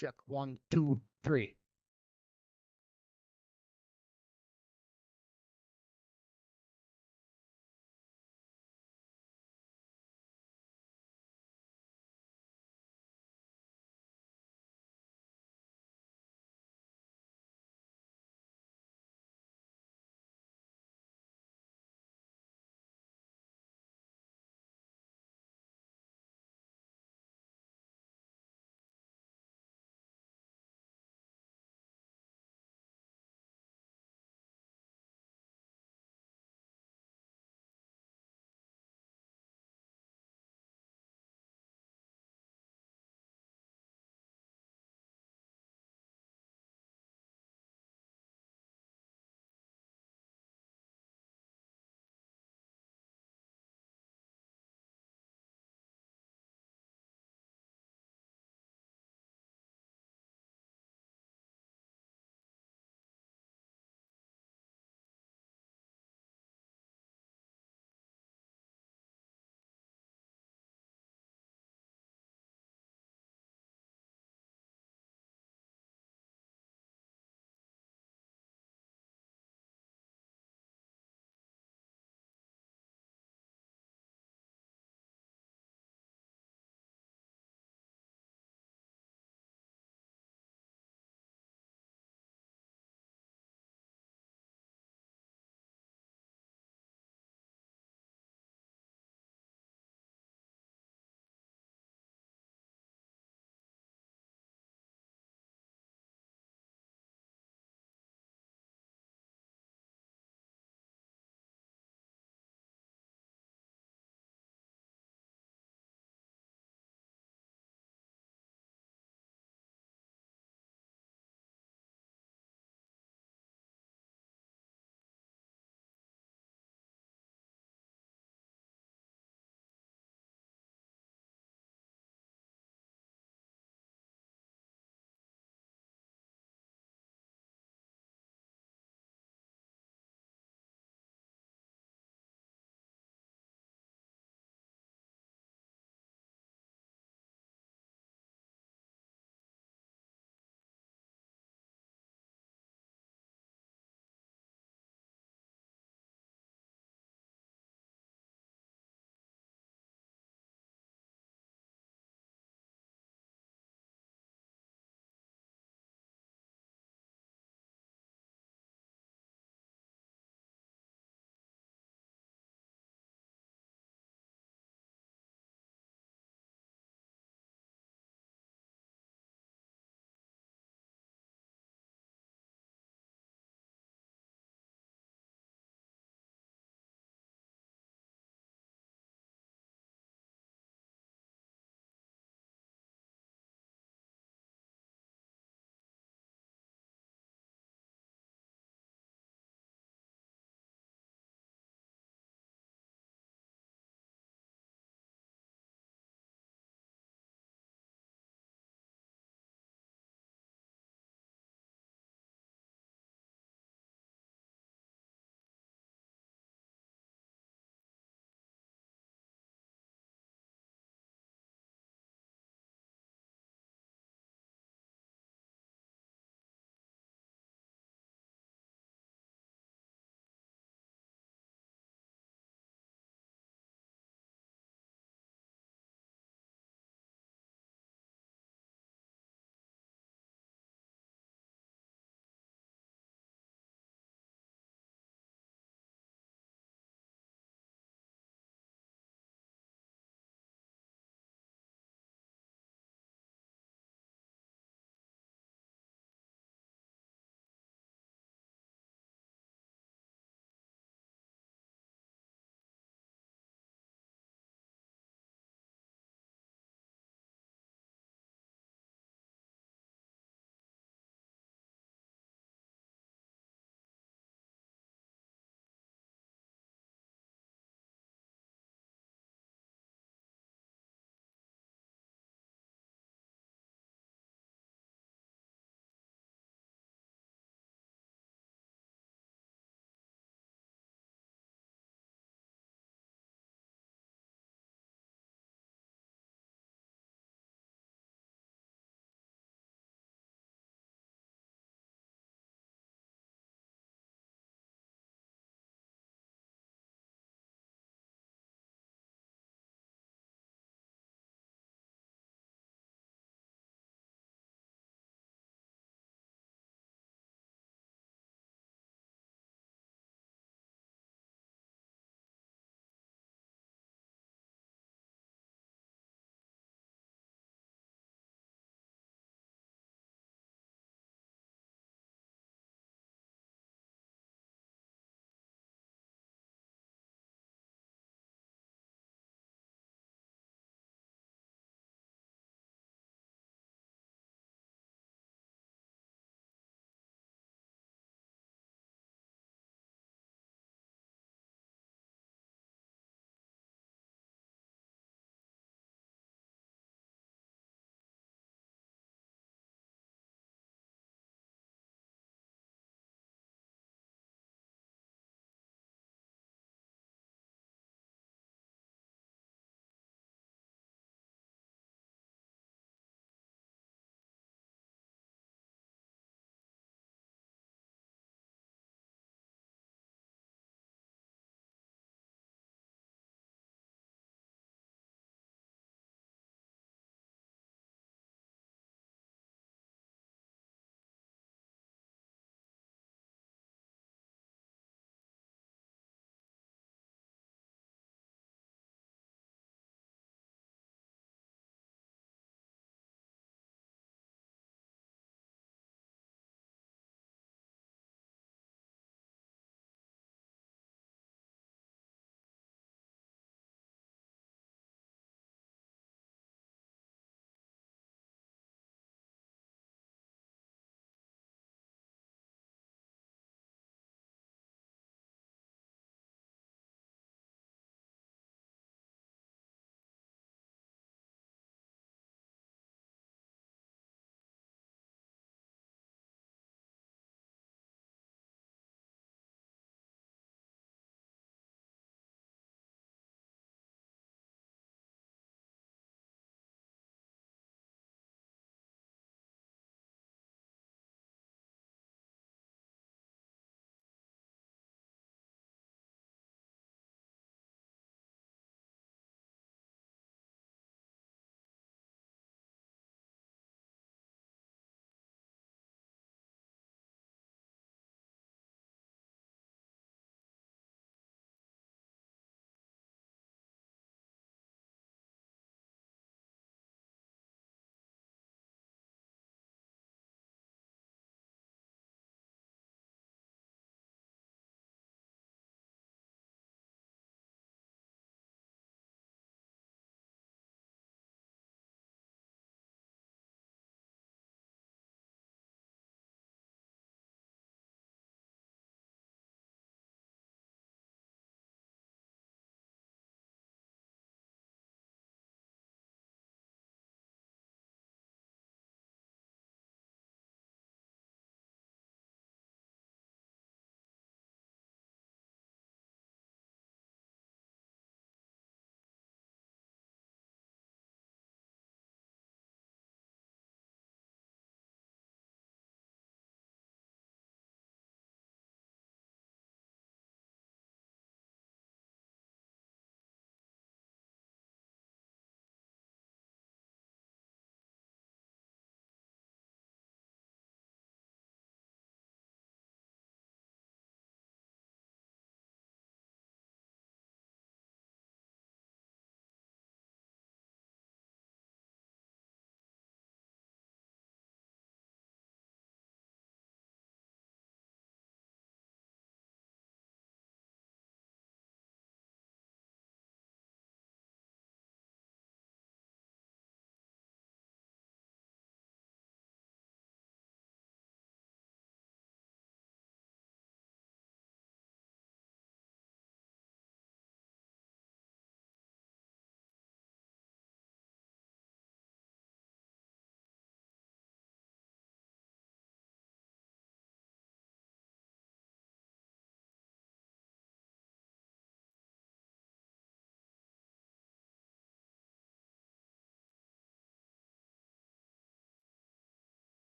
Check one, two, three.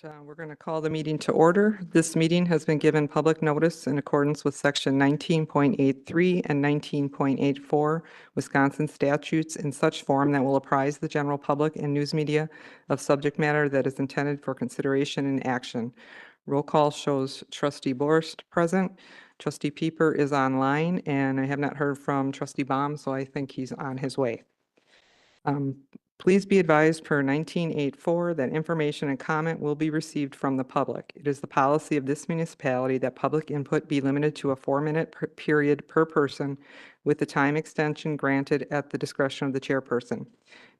We're going to call the meeting to order. This meeting has been given public notice in accordance with Section 19.83 and 19.84 Wisconsin statutes in such form that will apprise the general public and news media of subject matter that is intended for consideration and action. Roll call shows Trustee Borst present. Trustee Pieper is online, and I have not heard from Trustee Baum, so I think he's on his way. Please be advised per 1984 that information and comment will be received from the public. It is the policy of this municipality that public input be limited to a 4-minute period per person, with the time extension granted at the discretion of the chairperson.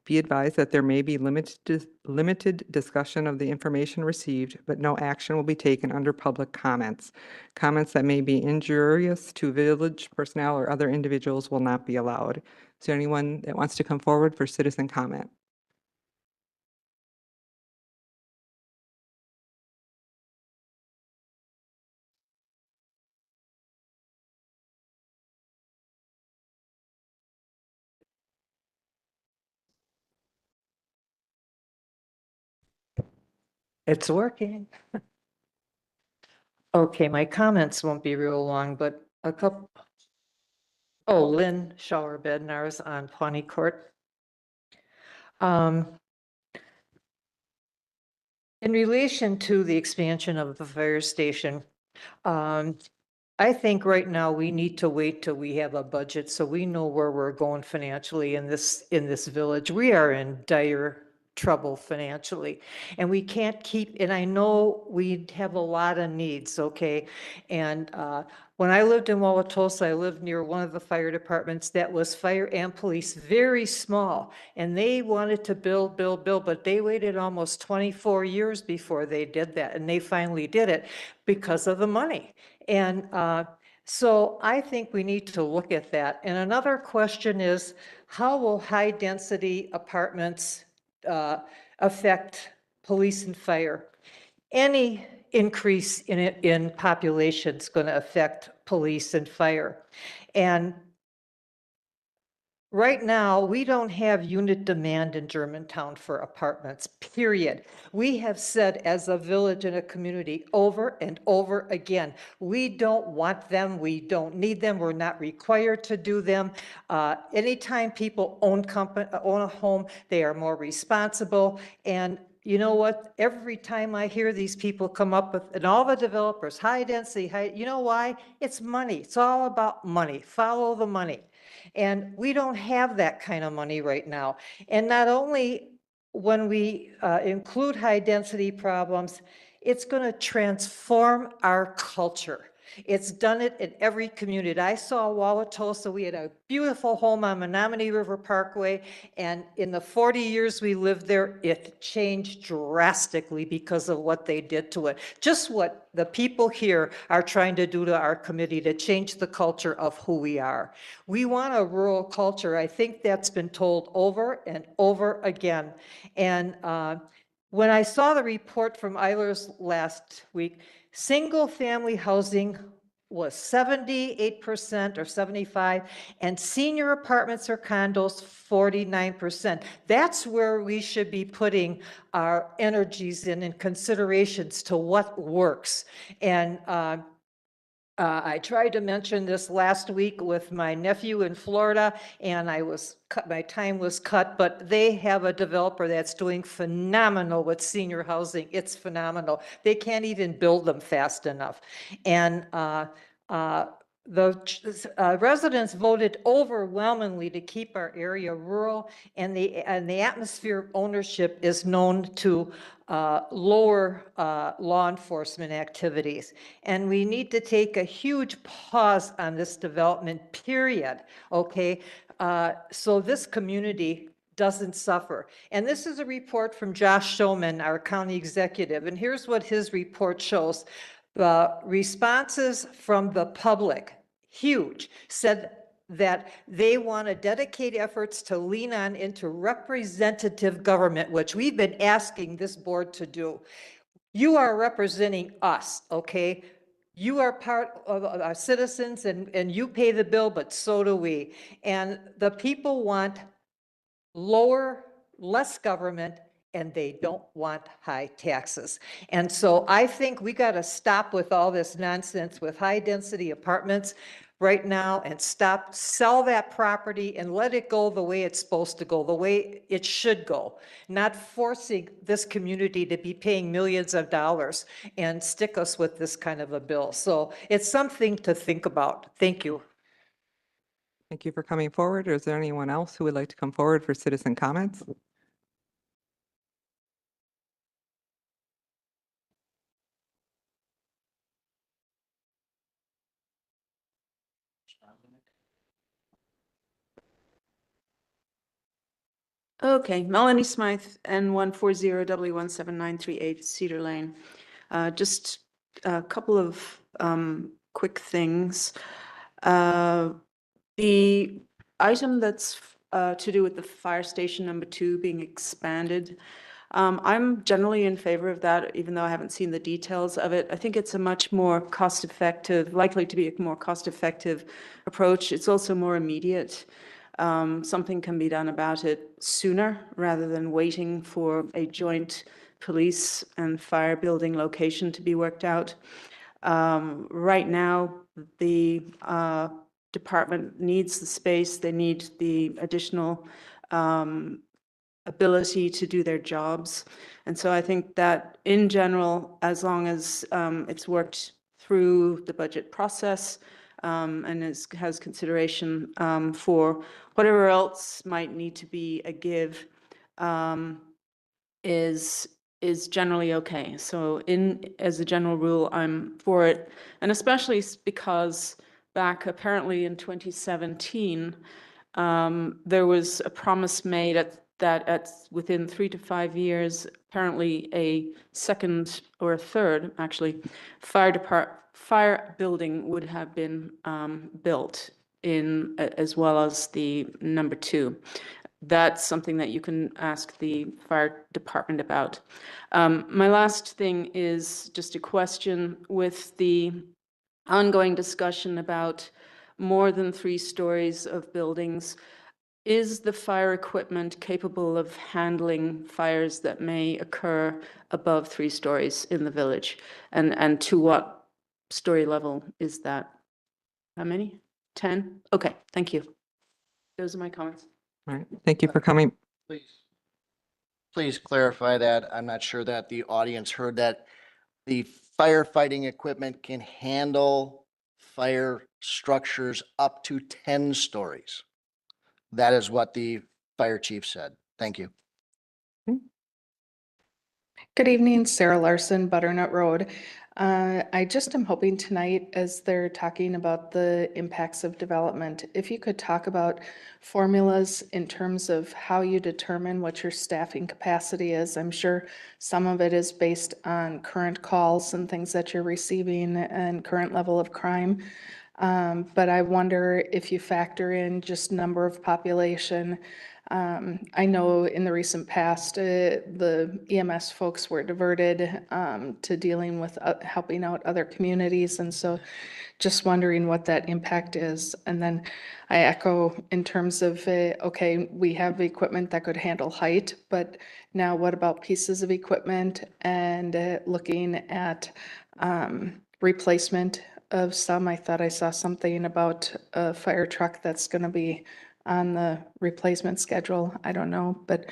Be advised that there may be limited discussion of the information received, but no action will be taken under public comments. Comments that may be injurious to village personnel or other individuals will not be allowed. Is there anyone that wants to come forward for citizen comment? It's working. Okay, my comments won't be real long, but a couple. Oh, Lynn Shower Bednar's on Pawnee Court. In relation to the expansion of the fire station, I think right now we need to wait till we have a budget so we know where we're going financially in this village. We are in dire trouble financially, and we can't keep, and I know we have a lot of needs, okay? And when I lived in Wauwatosa, I lived near one of the fire departments that was fire and police, very small, and they wanted to build, but they waited almost 24 years before they did that, and they finally did it because of the money. And so I think we need to look at that. And another question is, how will high-density apartments affect police and fire? Any increase in population is going to affect police and fire. And right now, we don't have unit demand in Germantown for apartments, period. We have said as a village and a community over and over again, we don't want them, we don't need them, we're not required to do them. Anytime people own a home, they are more responsible. And you know what? Every time I hear these people come up with, and all the developers, high density, you know why? It's money. It's all about money. Follow the money. And we don't have that kind of money right now. And not only when we include high density problems, it's going to transform our culture. It's done it in every community. I saw Wauwatosa. We had a beautiful home on Menominee River Parkway, and in the 40 years we lived there, it changed drastically because of what they did to it. Just what the people here are trying to do to our committee to change the culture of who we are. We want a rural culture. I think that's been told over and over again. And when I saw the report from Eilers last week, single-family housing was 78% or 75%, and senior apartments or condos, 49%. That's where we should be putting our energies in considerations to what works. And I tried to mention this last week with my nephew in Florida, and my time was cut, but they have a developer that's doing phenomenal with senior housing. It's phenomenal. They can't even build them fast enough. And the residents voted overwhelmingly to keep our area rural, and the atmosphere of ownership is known to lower law enforcement activities. And we need to take a huge pause on this development, period, okay? So this community doesn't suffer. And this is a report from Josh Showman, our county executive, and here's what his report shows. The responses from the public, huge, said that they want to dedicate efforts to lean on into representative government, which we've been asking this board to do. You are representing us, okay? You are part of our citizens, and you pay the bill, but so do we. And the people want less government and they don't want high taxes. And so I think we got to stop with all this nonsense with high-density apartments right now and sell that property and let it go the way it's supposed to go, the way it should go, not forcing this community to be paying millions of dollars and stick us with this kind of a bill. So it's something to think about. Thank you. Thank you for coming forward. Is there anyone else who would like to come forward for citizen comments? Okay, Melanie Smythe, N140W17938 Cedar Lane. Just a couple of quick things. The item that's to do with the fire station number 2 being expanded, I'm generally in favor of that, even though I haven't seen the details of it. I think it's a much more cost-effective, likely to be a more cost-effective approach. It's also more immediate. Something can be done about it sooner rather than waiting for a joint police and fire building location to be worked out. Right now, the department needs the space. They need the additional ability to do their jobs. And so I think that in general, as long as it's worked through the budget process, and has consideration for whatever else might need to be a give, is generally okay. So as a general rule, I'm for it, and especially because back apparently in 2017, there was a promise made that within 3 to 5 years, apparently a second or a third, actually, fire building would have been built in as well as the number 2. That's something that you can ask the fire department about. My last thing is just a question with the ongoing discussion about more than 3 stories of buildings. Is the fire equipment capable of handling fires that may occur above 3 stories in the village? And to what story level is that? How many? 10? Okay, thank you. Those are my comments. All right, thank you for coming. Please clarify that. I'm not sure that the audience heard that. The firefighting equipment can handle fire structures up to 10 stories. That is what the fire chief said. Thank you. Good evening, Sarah Larson, Butternut Road. I just am hoping tonight, as they're talking about the impacts of development, if you could talk about formulas in terms of how you determine what your staffing capacity is. I'm sure some of it is based on current calls and things that you're receiving and current level of crime. But I wonder if you factor in just number of population. I know in the recent past, the EMS folks were diverted to dealing with helping out other communities. And so just wondering what that impact is. And then I echo in terms of, okay, we have equipment that could handle height, but now what about pieces of equipment and looking at replacement of some? I thought I saw something about a fire truck that's going to be on the replacement schedule. I don't know, but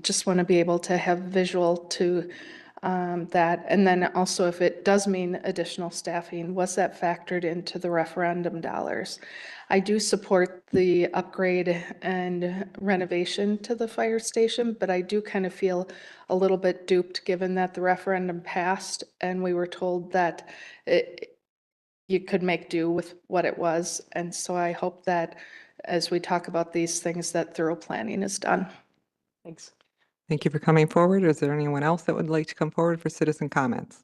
just want to be able to have visual to that. And then also if it does mean additional staffing, was that factored into the referendum dollars? I do support the upgrade and renovation to the fire station, but I do kind of feel a little bit duped given that the referendum passed and we were told that you could make do with what it was. And so I hope that as we talk about these things, that thorough planning is done. Thanks. Thank you for coming forward. Is there anyone else that would like to come forward for citizen comments?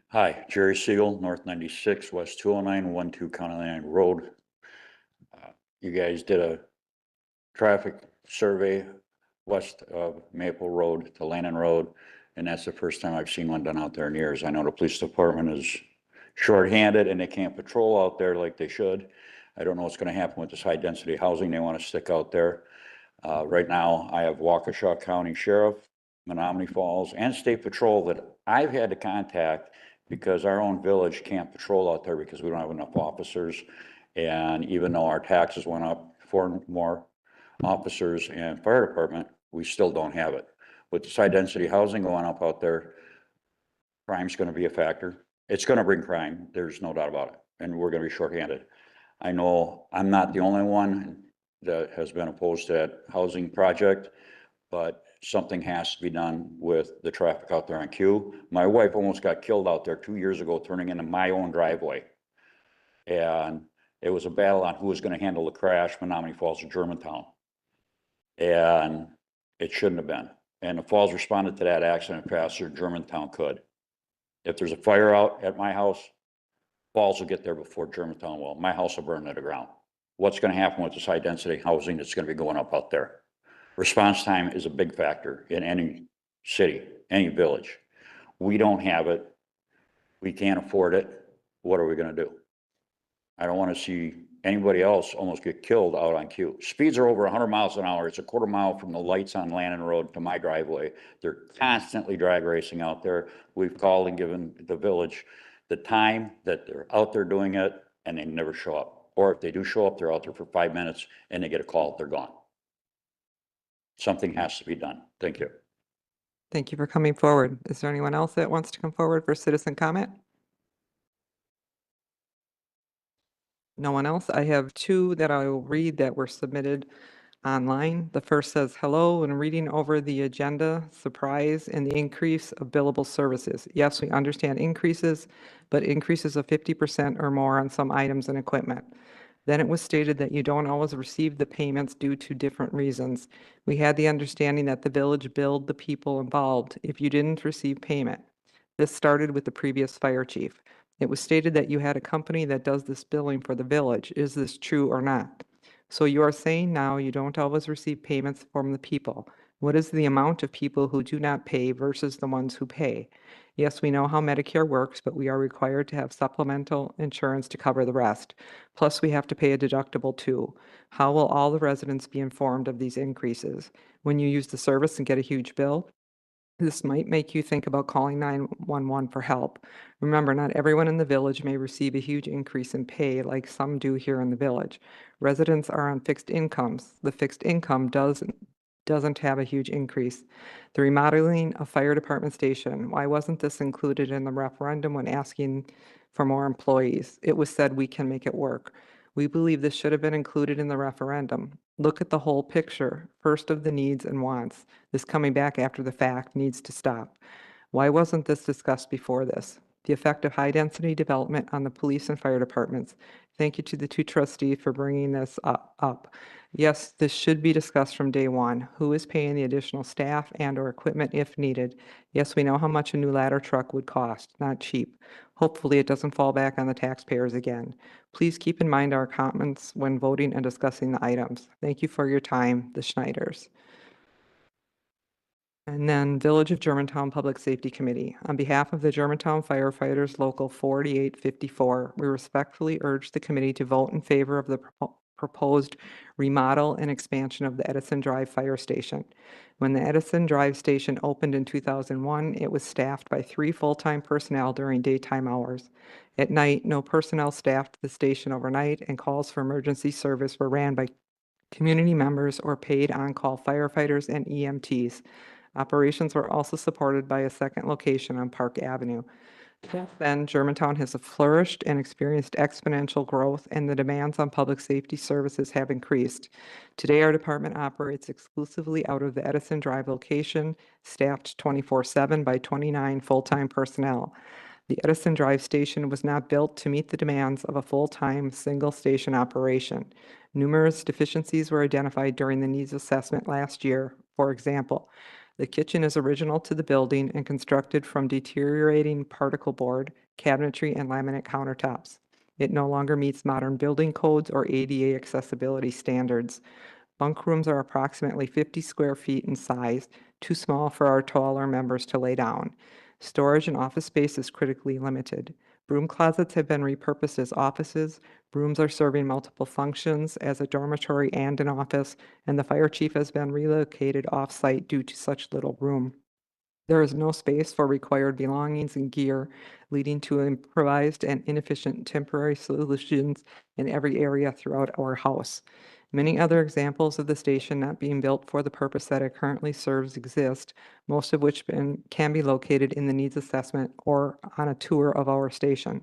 Hi, Jerry Siegel, North 96, West 209, 12 County Line Road. You guys did a traffic survey west of Maple Road to Lannon Road, And that's the first time I've seen one done out there in years. I know the police department is shorthanded and they can't patrol out there like they should. I don't know what's gonna happen with this high-density housing they wanna stick out there. Right now, I have Waukesha County Sheriff, Menominee Falls, and State Patrol that I've had to contact because our own village can't patrol out there because we don't have enough officers. And even though our taxes went up for more officers and fire department, we still don't have it. With this high-density housing going up out there, crime's gonna be a factor. It's gonna bring crime, there's no doubt about it, and we're gonna be shorthanded. I know I'm not the only one that has been opposed to that housing project, but something has to be done with the traffic out there on Q. My wife almost got killed out there 2 years ago, turning into my own driveway. And it was a battle on who was gonna handle the crash, Menominee Falls or Germantown. And it shouldn't have been. And the Falls responded to that accident faster than Germantown could. If there's a fire out at my house, Falls will get there before Germantown will. My house will burn to the ground. What's gonna happen with this high-density housing that's gonna be going up out there? Response time is a big factor in any city, any village. We don't have it. We can't afford it. What are we gonna do? I don't wanna see anybody else almost get killed out on Q. Speeds are over 100 miles an hour. It's a quarter mile from the lights on Lannon Road to my driveway. They're constantly drag racing out there. We've called and given the village the time that they're out there doing it, and they never show up. Or if they do show up, they're out there for 5 minutes and they get a call, they're gone. Something has to be done. Thank you. Thank you for coming forward. Is there anyone else that wants to come forward for citizen comment? No one else? I have two that I will read that were submitted online. The first says, hello, and reading over the agenda, surprise in the increase of billable services. Yes, we understand increases, but increases of 50% or more on some items and equipment. Then it was stated that you don't always receive the payments due to different reasons. We had the understanding that the village billed the people involved if you didn't receive payment. This started with the previous fire chief. It was stated that you had a company that does this billing for the village. Is this true or not? So you are saying now you don't always receive payments from the people. What is the amount of people who do not pay versus the ones who pay? Yes, we know how Medicare works, but we are required to have supplemental insurance to cover the rest. Plus, we have to pay a deductible too. How will all the residents be informed of these increases? When you use the service and get a huge bill, this might make you think about calling 911 for help. Remember, not everyone in the village may receive a huge increase in pay like some do here in the village. Residents are on fixed incomes. The fixed income doesn't have a huge increase. The remodeling of fire department station, why wasn't this included in the referendum when asking for more employees? It was said we can make it work. We believe this should have been included in the referendum. Look at the whole picture, first of the needs and wants. This coming back after the fact needs to stop. Why wasn't this discussed before this? The effect of high-density development on the police and fire departments. Thank you to the two trustees for bringing this up. Yes, this should be discussed from day one. Who is paying the additional staff and/or equipment if needed? Yes, we know how much a new ladder truck would cost, not cheap. Hopefully, it doesn't fall back on the taxpayers again. Please keep in mind our comments when voting and discussing the items. Thank you for your time, the Schneiders. And then Village of Germantown Public Safety Committee. On behalf of the Germantown Firefighters Local 4854, we respectfully urge the committee to vote in favor of the proposed remodel and expansion of the Edison Drive Fire Station. When the Edison Drive Station opened in 2001, it was staffed by 3 full-time personnel during daytime hours. At night, no personnel staffed the station overnight, and calls for emergency service were ran by community members or paid on-call firefighters and EMTs. Operations were also supported by a second location on Park Avenue. Since then, Germantown has flourished and experienced exponential growth, and the demands on public safety services have increased. Today, our department operates exclusively out of the Edison Drive location, staffed 24/7 by 29 full-time personnel. The Edison Drive station was not built to meet the demands of a full-time, single-station operation. Numerous deficiencies were identified during the needs assessment last year. For example, the kitchen is original to the building and constructed from deteriorating particle board, cabinetry, and laminate countertops. It no longer meets modern building codes or ADA accessibility standards. Bunk rooms are approximately 50 square feet in size, too small for our taller members to lay down. Storage and office space is critically limited. Broom closets have been repurposed as offices. Rooms are serving multiple functions as a dormitory and an office, and the fire chief has been relocated off-site due to such little room. There is no space for required belongings and gear, leading to improvised and inefficient temporary solutions in every area throughout our house. Many other examples of the station not being built for the purpose that it currently serves exist, most of which can be located in the needs assessment or on a tour of our station.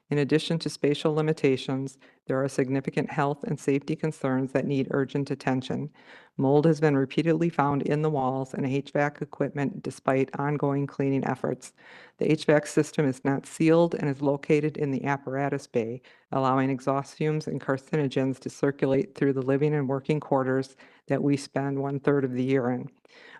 In addition to spatial limitations, there are significant health and safety concerns that need urgent attention. Mold has been repeatedly found in the walls and HVAC equipment despite ongoing cleaning efforts. The HVAC system is not sealed and is located in the apparatus bay, allowing exhaust fumes and carcinogens to circulate through the living and working quarters that we spend 1/3 of the year in.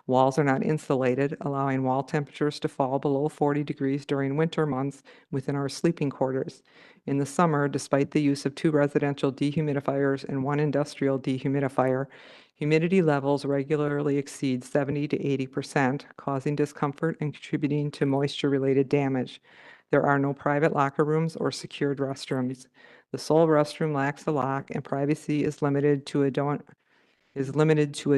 Walls are not insulated, allowing wall temperatures to fall below 40 degrees during winter months within our sleeping quarters. In the summer, despite the use of 2 residential dehumidifiers and 1 industrial dehumidifier, humidity levels regularly exceed 70 to 80%, causing discomfort and contributing to moisture-related damage. There are no private locker rooms or secured restrooms. The sole restroom lacks a lock, and privacy is limited to a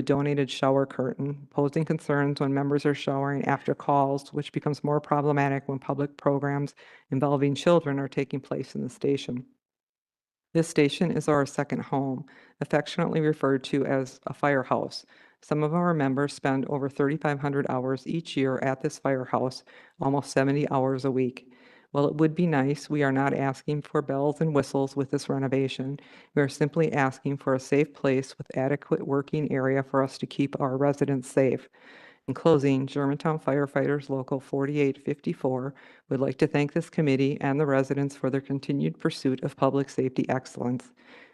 donated shower curtain, posing concerns when members are showering after calls, which becomes more problematic when public programs involving children are taking place in the station. This station is our second home, affectionately referred to as a firehouse. Some of our members spend over 3,500 hours each year at this firehouse, almost 70 hours a week. While it would be nice, we are not asking for bells and whistles with this renovation. We are simply asking for a safe place with adequate working area for us to keep our residents safe. In closing, Germantown Firefighters Local 4854 would like to thank this committee and the residents for their continued pursuit of public safety excellence.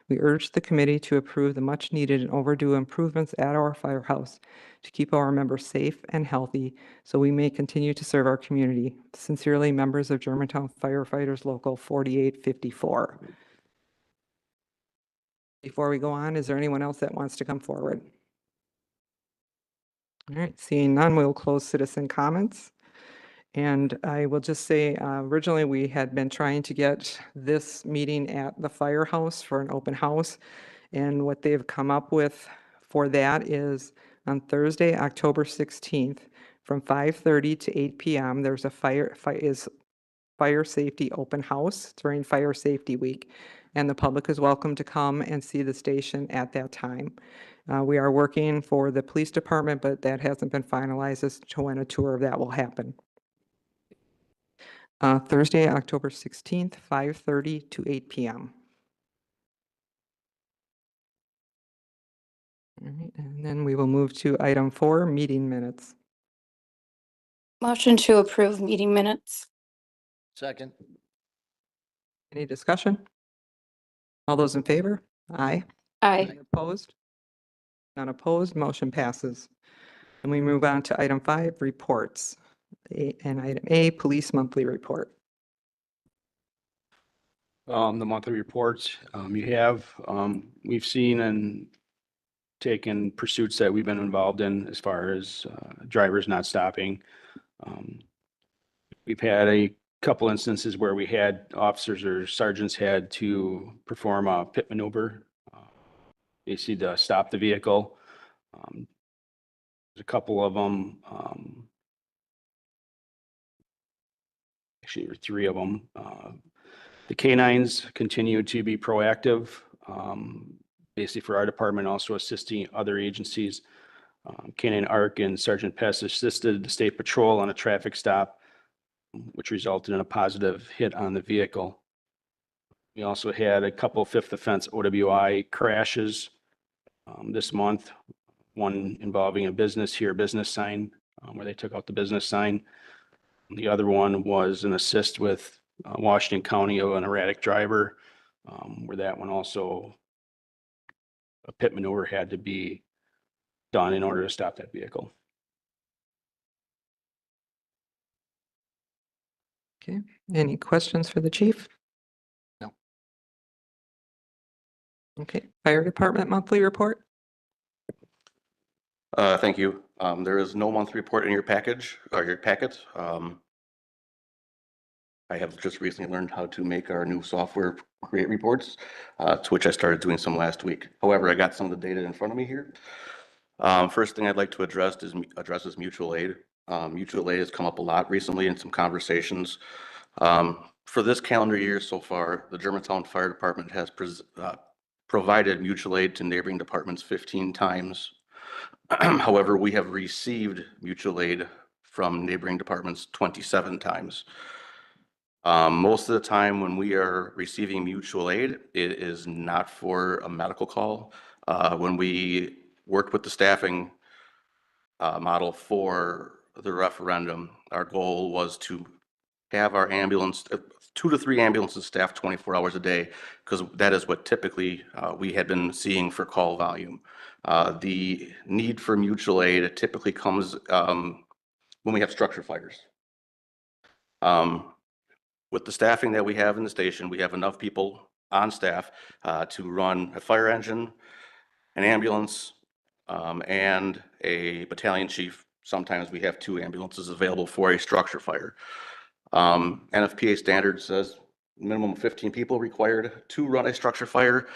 We urge the committee to approve the much-needed and overdue improvements at our firehouse to keep our members safe and healthy so we may continue to serve our community. Sincerely, members of Germantown Firefighters Local 4854. Before we go on, is there anyone else that wants to come forward? All right, seeing none, we'll close citizen comments. And I will just say, originally, we had been trying to get this meeting at the firehouse for an open house. And what they've come up with for that is on Thursday, October 16th, from 5:30 to 8 p.m., there's a fire safety open house during Fire Safety Week. And the public is welcome to come and see the station at that time. We are working for the police department, but that hasn't been finalized as to when a tour of that will happen. Thursday, October 16th, 5:30 to 8 p.m. All right, and then we will move to item 4, meeting minutes. Motion to approve meeting minutes. Second. Any discussion? All those in favor? Aye. Aye. None opposed? None opposed, motion passes. And we move on to item 5, reports. And item A, police monthly report. The monthly reports, we've seen and taken pursuits that we've been involved in as far as drivers not stopping. We've had a couple instances where we had officers or sergeants had to perform a pit maneuver, basically to stop the vehicle. There's a couple of them, actually, there were 3 of them. The canines continue to be proactive, basically for our department, also assisting other agencies. Canine ARC and Sergeant Pest assisted the State Patrol on a traffic stop, which resulted in a positive hit on the vehicle. We also had a couple 5th offense OWI crashes this month, one involving a business sign, where they took out the business sign. The other one was an assist with Washington County of an erratic driver, where that one also, a pit maneuver had to be done in order to stop that vehicle. Okay, any questions for the chief? No. Okay, fire department monthly report? Thank you. There is no monthly report in your package or your packet. I have just recently learned how to make our new software create reports, to which I started doing some last week. However, I got some of the data in front of me here. First thing I'd like to address is mutual aid. Mutual aid has come up a lot recently in some conversations. For this calendar year so far, the Germantown Fire Department has provided mutual aid to neighboring departments 15 times. However, we have received mutual aid from neighboring departments 27 times. Most of the time when we are receiving mutual aid, it is not for a medical call. When we worked with the staffing model for the referendum, our goal was to have our ambulance, 2 to 3 ambulances staffed 24 hours a day, because that is what typically we had been seeing for call volume. The need for mutual aid typically comes when we have structure fires. With the staffing that we have in the station, we have enough people on staff to run a fire engine, an ambulance, and a battalion chief. Sometimes we have 2 ambulances available for a structure fire. NFPA standard says minimum of 15 people required to run a structure fire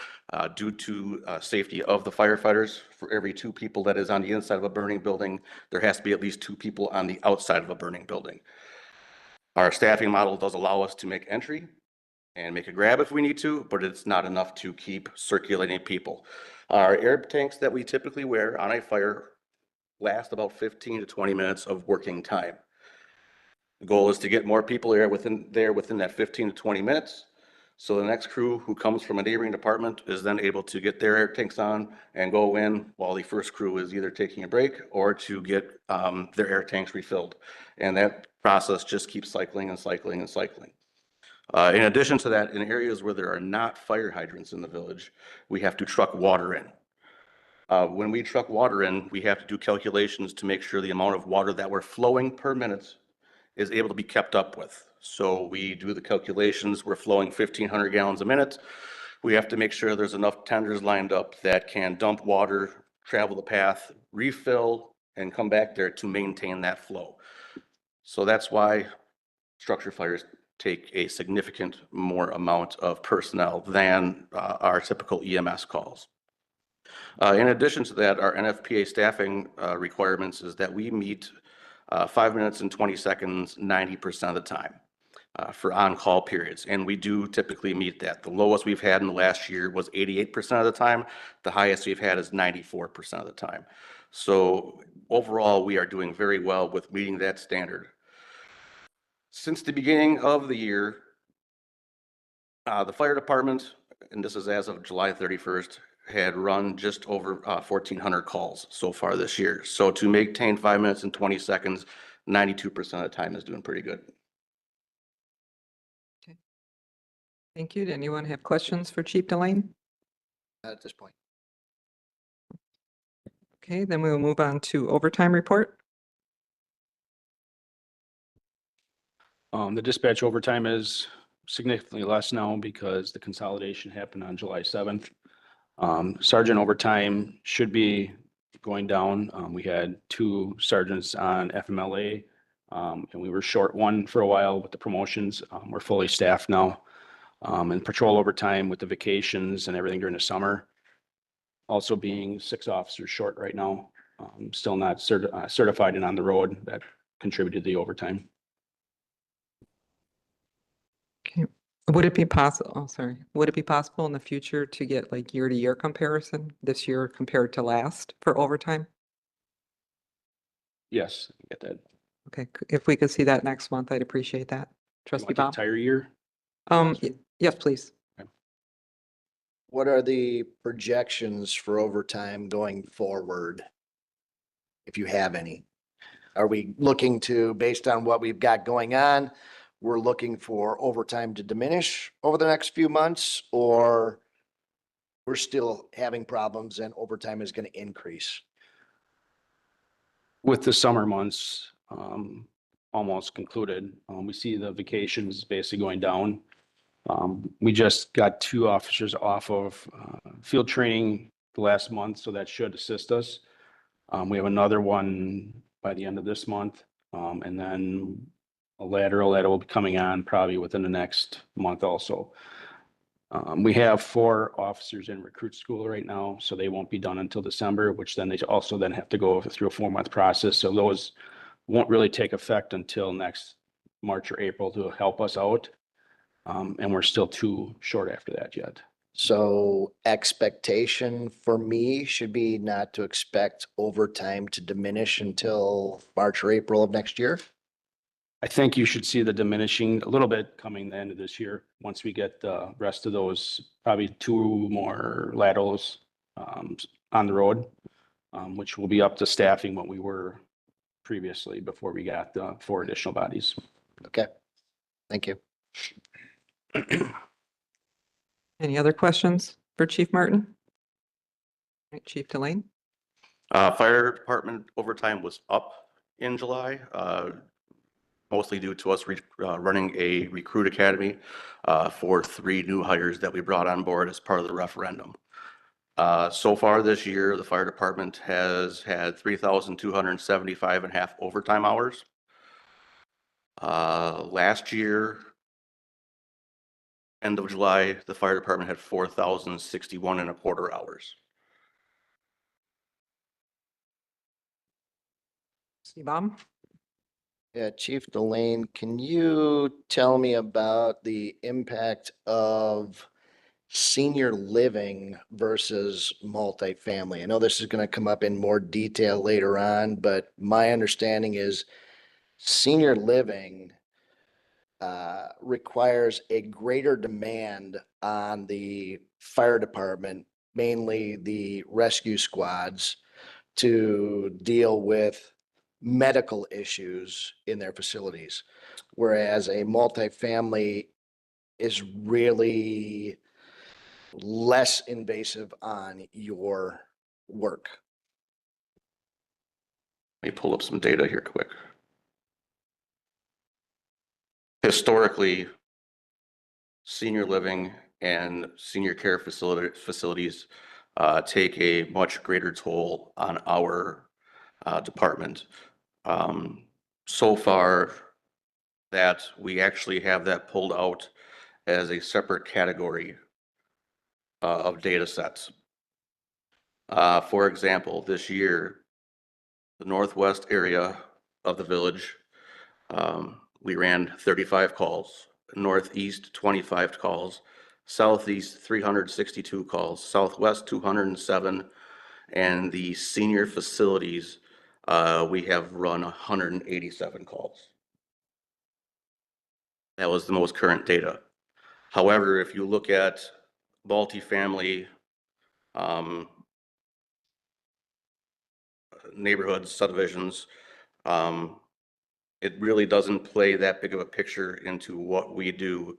due to safety of the firefighters. For every 2 people that is on the inside of a burning building, there has to be at least 2 people on the outside of a burning building. Our staffing model does allow us to make entry and make a grab if we need to, but it's not enough to keep circulating people. Our air tanks that we typically wear on a fire last about 15 to 20 minutes of working time. The goal is to get more people within that 15 to 20 minutes. So the next crew who comes from a neighboring department is then able to get their air tanks on and go in while the first crew is either taking a break or to get their air tanks refilled. And that process just keeps cycling and cycling and cycling. In addition to that, in areas where there are not fire hydrants in the village, we have to truck water in. When we truck water in, we have to do calculations to make sure the amount of water that we're flowing per minute is able to be kept up with. So we do the calculations, we're flowing 1,500 gallons a minute. We have to make sure there's enough tenders lined up that can dump water, travel the path, refill, and come back there to maintain that flow. So that's why structure fires take a significant more amount of personnel than our typical EMS calls. In addition to that, our NFPA staffing requirements is that we meet 5 minutes and 20 seconds 90% of the time for on-call periods. And we do typically meet that. The lowest we've had in the last year was 88% of the time. The highest we've had is 94% of the time. So overall, we are doing very well with meeting that standard. Since the beginning of the year, the fire department, and this is as of July 31st, had run just over 1,400 calls so far this year. So to maintain 5 minutes and 20 seconds, 92% of the time is doing pretty good. Okay. Thank you. Did anyone have questions for Chief Delane? At this point. Okay, then we will move on to overtime report. The dispatch overtime is significantly less now because the consolidation happened on July 7th. Sergeant overtime should be going down. We had 2 sergeants on FMLA, and we were short 1 for a while with the promotions. We're fully staffed now. And patrol overtime with the vacations and everything during the summer, also being 6 officers short right now, still not certified and on the road. That contributed to the overtime. Okay. Would it be possible, would it be possible in the future to get like year-to-year comparison this year compared to last for overtime? Yes, get that. Okay, if we could see that next month, I'd appreciate that. You Trustee want the Baum? entire year? Yes, please. What are the projections for overtime going forward? If you have any, are we looking to, based on what we've got going on, we're looking for overtime to diminish over the next few months, or we're still having problems and overtime is going to increase? With the summer months almost concluded, we see the vacations basically going down. We just got 2 officers off of field training the last month, so that should assist us. We have another one by the end of this month, and then a lateral that will be coming on probably within the next month also. We have 4 officers in recruit school right now, so they won't be done until December, which then they also then have to go through a 4-month process. So those won't really take effect until next March or April to help us out. And we're still too short after that yet. So expectation for me should be not to expect overtime to diminish until March or April of next year. I think you should see the diminishing a little bit coming the end of this year, once we get the rest of those, probably 2 more laterals on the road, which will be up to staffing what we were previously before we got the 4 additional bodies. Okay, thank you. Any other questions for Chief Martin? All right, Chief Delane? Fire department overtime was up in July, mostly due to us running a recruit academy for 3 new hires that we brought on board as part of the referendum. So far this year, the fire department has had 3,275.5 overtime hours. Last year, end of July, the fire department had 4,061.25 hours. Steve Baum? Yeah, Chief Delane, can you tell me about the impact of senior living versus multifamily? I know this is going to come up in more detail later on, but my understanding is senior living requires a greater demand on the fire department, mainly the rescue squads, to deal with medical issues in their facilities. Whereas a multifamily is really less invasive on your work. Let me pull up some data here quick. Historically, senior living and senior care facilities take a much greater toll on our department. So far, that we actually have that pulled out as a separate category of data sets. For example, this year, the northwest area of the village, we ran 35 calls, northeast 25 calls, southeast 362 calls, southwest 207, and the senior facilities, we have run 187 calls. That was the most current data. However, if you look at multifamily neighborhoods, subdivisions, it really doesn't play that big of a picture into what we do.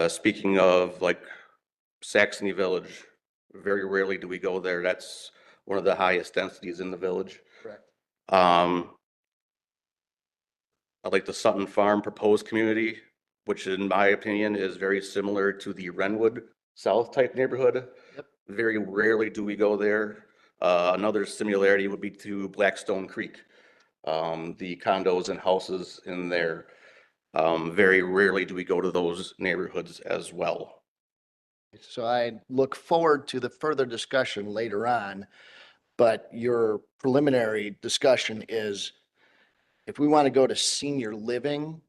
Speaking of like Saxony Village, very rarely do we go there. That's one of the highest densities in the village. Correct. I like the Sutton Farm proposed community, which in my opinion is very similar to the Renwood South type neighborhood. Yep. Very rarely do we go there. Another similarity would be to Blackstone Creek. The condos and houses in there. Very rarely do we go to those neighborhoods as well. So I look forward to the further discussion later on, but your preliminary discussion is if we want to go to senior living,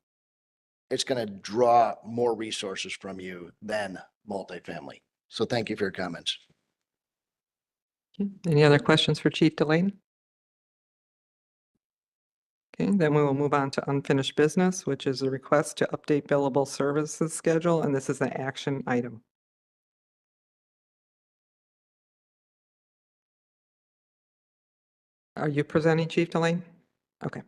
it's going to draw more resources from you than multifamily. So thank you for your comments. Any other questions for Chief Delane? Okay, then we will move on to unfinished business, which is a request to update billable services schedule, and this is an action item. Are you presenting, Chief Delane? Okay.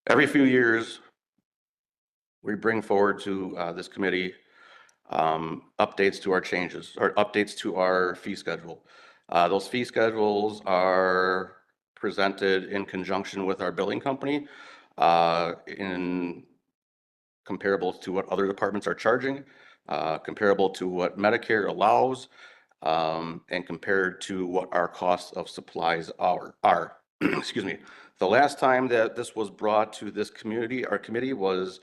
Every few years, we bring forward to this committee updates to our changes or updates to our fee schedule. Those fee schedules are presented in conjunction with our billing company in comparables to what other departments are charging. comparable to what Medicare allows, and compared to what our costs of supplies are. Excuse me. The last time that this was brought to this community, our committee was,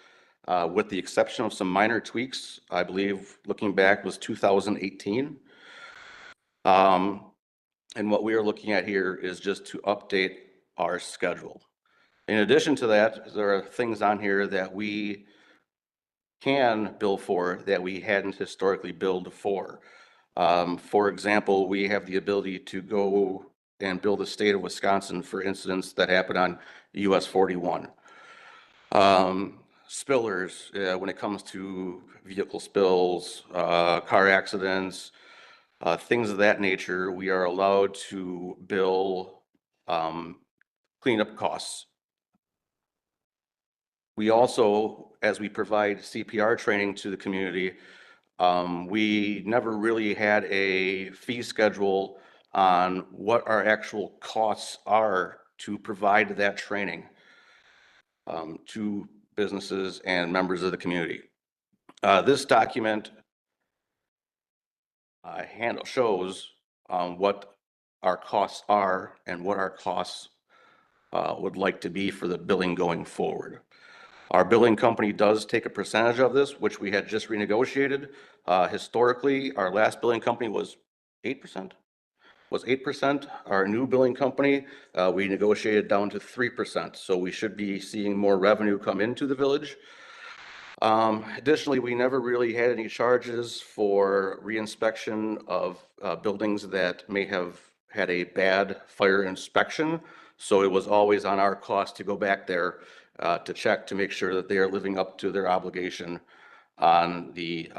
with the exception of some minor tweaks, I believe, looking back, was 2018. And what we are looking at here is just to update our schedule. In addition to that, there are things on here that we can bill for that we hadn't historically billed for. For example, we have the ability to go and bill the state of Wisconsin for incidents that happen on US 41. Spillers, when it comes to vehicle spills, car accidents, things of that nature, we are allowed to bill cleanup costs. We also, as we provide CPR training to the community, we never really had a fee schedule on what our actual costs are to provide that training to businesses and members of the community. This document shows what our costs are and what our costs would like to be for the billing going forward. Our billing company does take a percentage of this, which we had just renegotiated. Historically, our last billing company was 8%. Our new billing company, we negotiated down to 3%. So we should be seeing more revenue come into the village. Additionally, we never really had any charges for reinspection of buildings that may have had a bad fire inspection. So it was always on our cost to go back there to check to make sure that they are living up to their obligation on the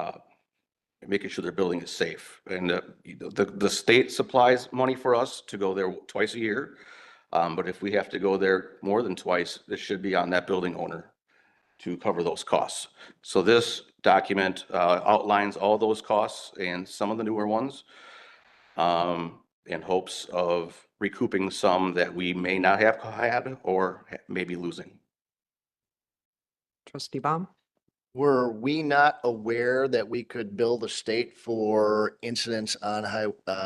making sure their building is safe. And the state supplies money for us to go there twice a year. But if we have to go there more than twice, this should be on that building owner to cover those costs. So this document outlines all those costs and some of the newer ones in hopes of recouping some that we may not have had or may be losing. Trustee Baum? Were we not aware that we could bill the state for incidents on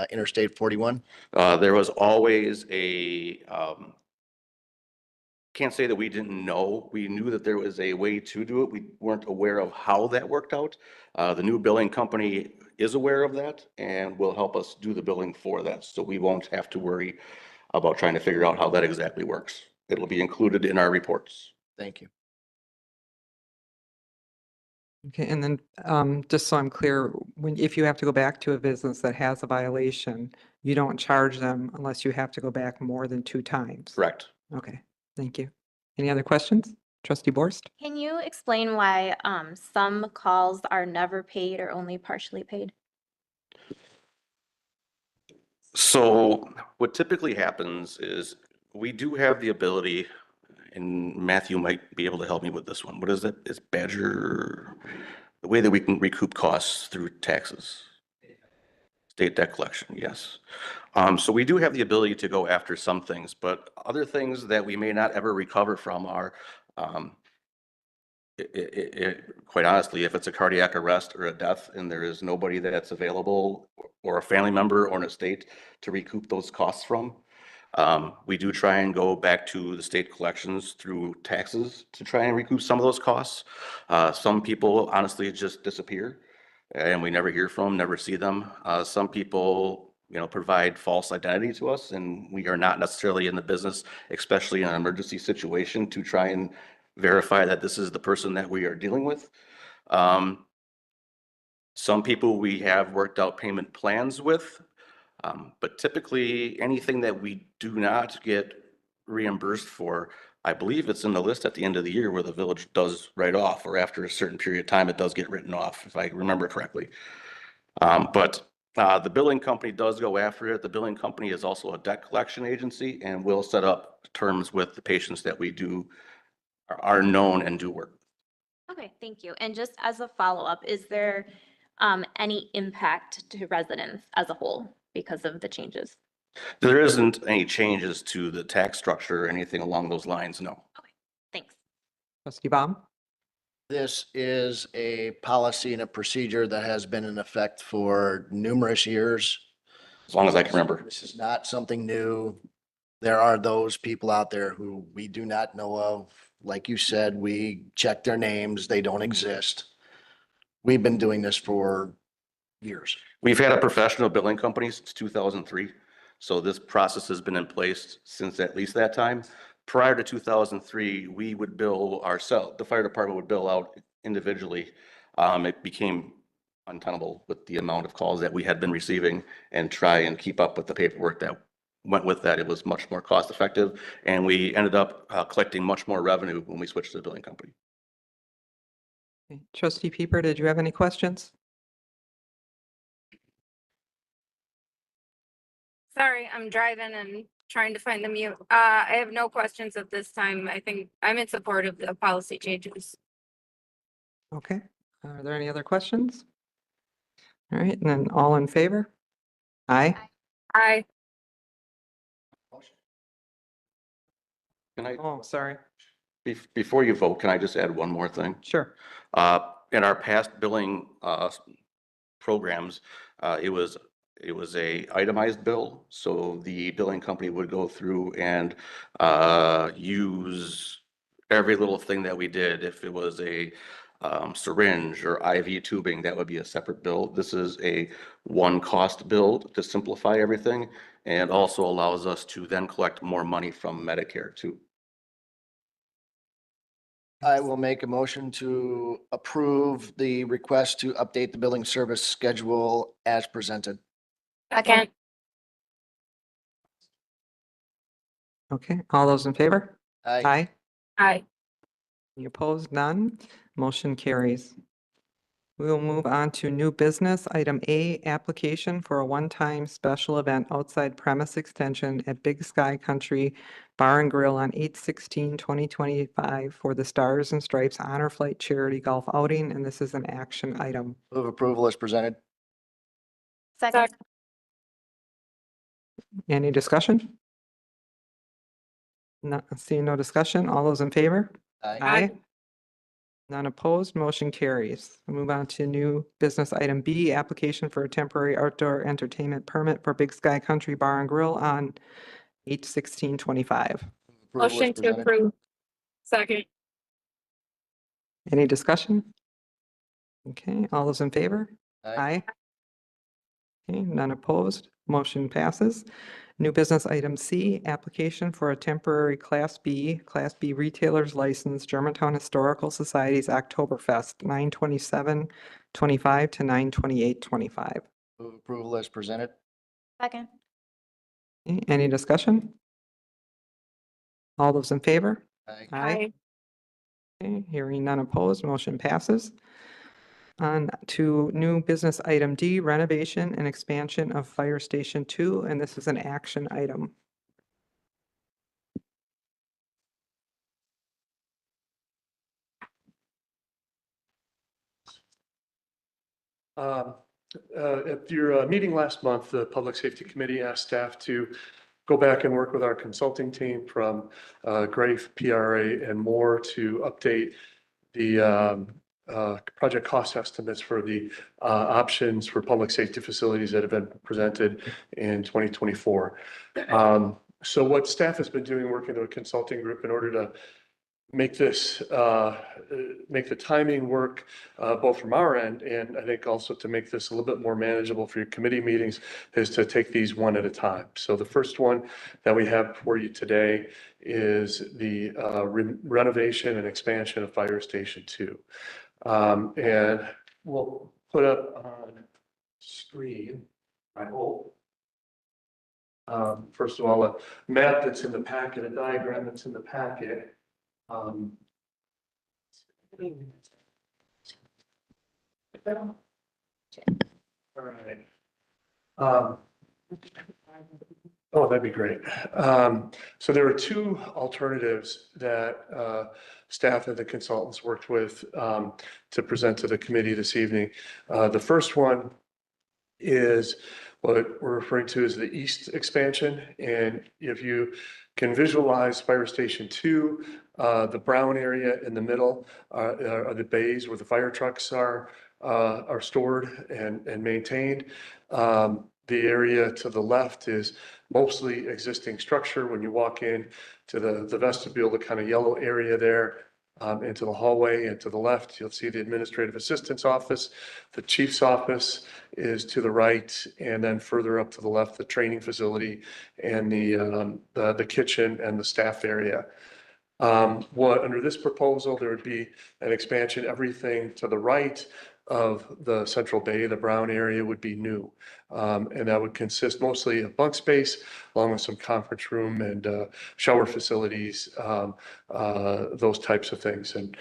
Interstate 41? There was always can't say that we didn't know. We knew that there was a way to do it. We weren't aware of how that worked out. The new billing company is aware of that and will help us do the billing for that. So we won't have to worry about trying to figure out how that exactly works. It'll be included in our reports. Thank you. Okay, and then just so I'm clear, if you have to go back to a business that has a violation, you don't charge them unless you have to go back more than 2 times? Correct. Okay, thank you. Any other questions? Trustee Borst? Can you explain why some calls are never paid or only partially paid? So what typically happens is we do have the ability, and Matthew might be able to help me with this one. What is it? It's Badger, the way that we can recoup costs through taxes. State debt collection, yes. So we do have the ability to go after some things, but other things that we may not ever recover from are, quite honestly, if it's a cardiac arrest or a death and there is nobody that's available or a family member or an estate to recoup those costs from, we do try and go back to the state collections through taxes to try and recoup some of those costs. Some people honestly just disappear and we never hear from them, never see them. Some people, provide false identity to us, and we are not necessarily in the business, especially in an emergency situation, to try and verify that this is the person that we are dealing with. Some people we have worked out payment plans with, but typically anything that we do not get reimbursed for, I believe it's in the list at the end of the year where the village does write off, or after a certain period of time, it does get written off, if I remember correctly. But the billing company does go after it. The billing company is also a debt collection agency and will set up terms with the patients that we are known and do work. Okay, thank you. And just as a follow-up, is there any impact to residents as a whole because of the changes? There isn't any changes to the tax structure or anything along those lines, no. Okay, thanks. Trustee Baum? This is a policy and a procedure that has been in effect for numerous years. As long as I can remember. This is not something new. There are those people out there who we do not know of. Like you said, we check their names. They don't exist. We've been doing this for years. We've had a professional billing company since 2003. So this process has been in place since at least that time. Prior to 2003, we would bill ourselves, the fire department would bill out individually. It became untenable with the amount of calls that we had been receiving and try and keep up with the paperwork that went with that. It was much more cost effective, and we ended up collecting much more revenue when we switched to the billing company. Okay. Trustee Pieper, did you have any questions? Sorry, I'm driving and trying to find the mute. I have no questions at this time. I think I'm in support of the policy changes. Okay. Are there any other questions? All right, and then all in favor? Aye. Aye. Can I, Oh, sorry. before you vote, can I just add one more thing? Sure. In our past billing programs, it was a itemized bill. So the billing company would go through and use every little thing that we did. If it was a syringe or IV tubing, that would be a separate bill. This is a one cost bill to simplify everything, and also allows us to then collect more money from Medicare too. I will make a motion to approve the request to update the billing service schedule as presented. Second. Okay, all those in favor? Aye. Aye. Aye. Any opposed? None. Motion carries. We will move on to new business. Item A, application for a one-time special event outside premise extension at Big Sky Country Bar and Grill on 8/16/2025 for the Stars and Stripes Honor Flight Charity Golf Outing, and this is an action item. Move approval as presented. Second. Any discussion? Not seeing no discussion. All those in favor? Aye. None opposed, motion carries. We'll move on to new business item B, application for a temporary outdoor entertainment permit for Big Sky Country Bar and Grill on 8/16/25. Approval as Motion to presented. approve. Second. Any discussion? Okay, all those in favor? Aye. Okay, none opposed, motion passes. New business item C, application for a temporary Class B retailer's license, Germantown Historical Society's Oktoberfest, 9/27/25 to 9/28/25. Move approval as presented. Second. Okay, any discussion? All those in favor? Aye. Okay, hearing none opposed, motion passes. On to new business item D, renovation and expansion of Fire Station 2, and this is an action item. At your meeting last month, the Public Safety Committee asked staff to go back and work with our consulting team from Grafe, PRA, and more to update the project cost estimates for the options for public safety facilities that have been presented in 2024. So what staff has been doing, working with a consulting group in order to make this, make the timing work both from our end, and I think also to make this a little bit more manageable for your committee meetings, is to take these one at a time. So the first one that we have for you today is the renovation and expansion of Fire Station 2. And we'll put up on screen, I hope. First of all, a map that's in the packet, a diagram that's in the packet. All right. Oh, that'd be great. So there are two alternatives that staff and the consultants worked with to present to the committee this evening. The first one is what we're referring to as the east expansion. And if you can visualize Fire Station 2, The brown area in the middle are the bays where the fire trucks are stored and maintained. The area to the left is mostly existing structure. When you walk in to the vestibule, the kind of yellow area there, into the hallway, and to the left, you'll see the administrative assistant's office. The chief's office is to the right, and then further up to the left, the training facility and the kitchen and the staff area. Under this proposal, there would be an expansion. Everything to the right of the central bay, the brown area, would be new. And that would consist mostly of bunk space, along with some conference room and shower facilities, those types of things. And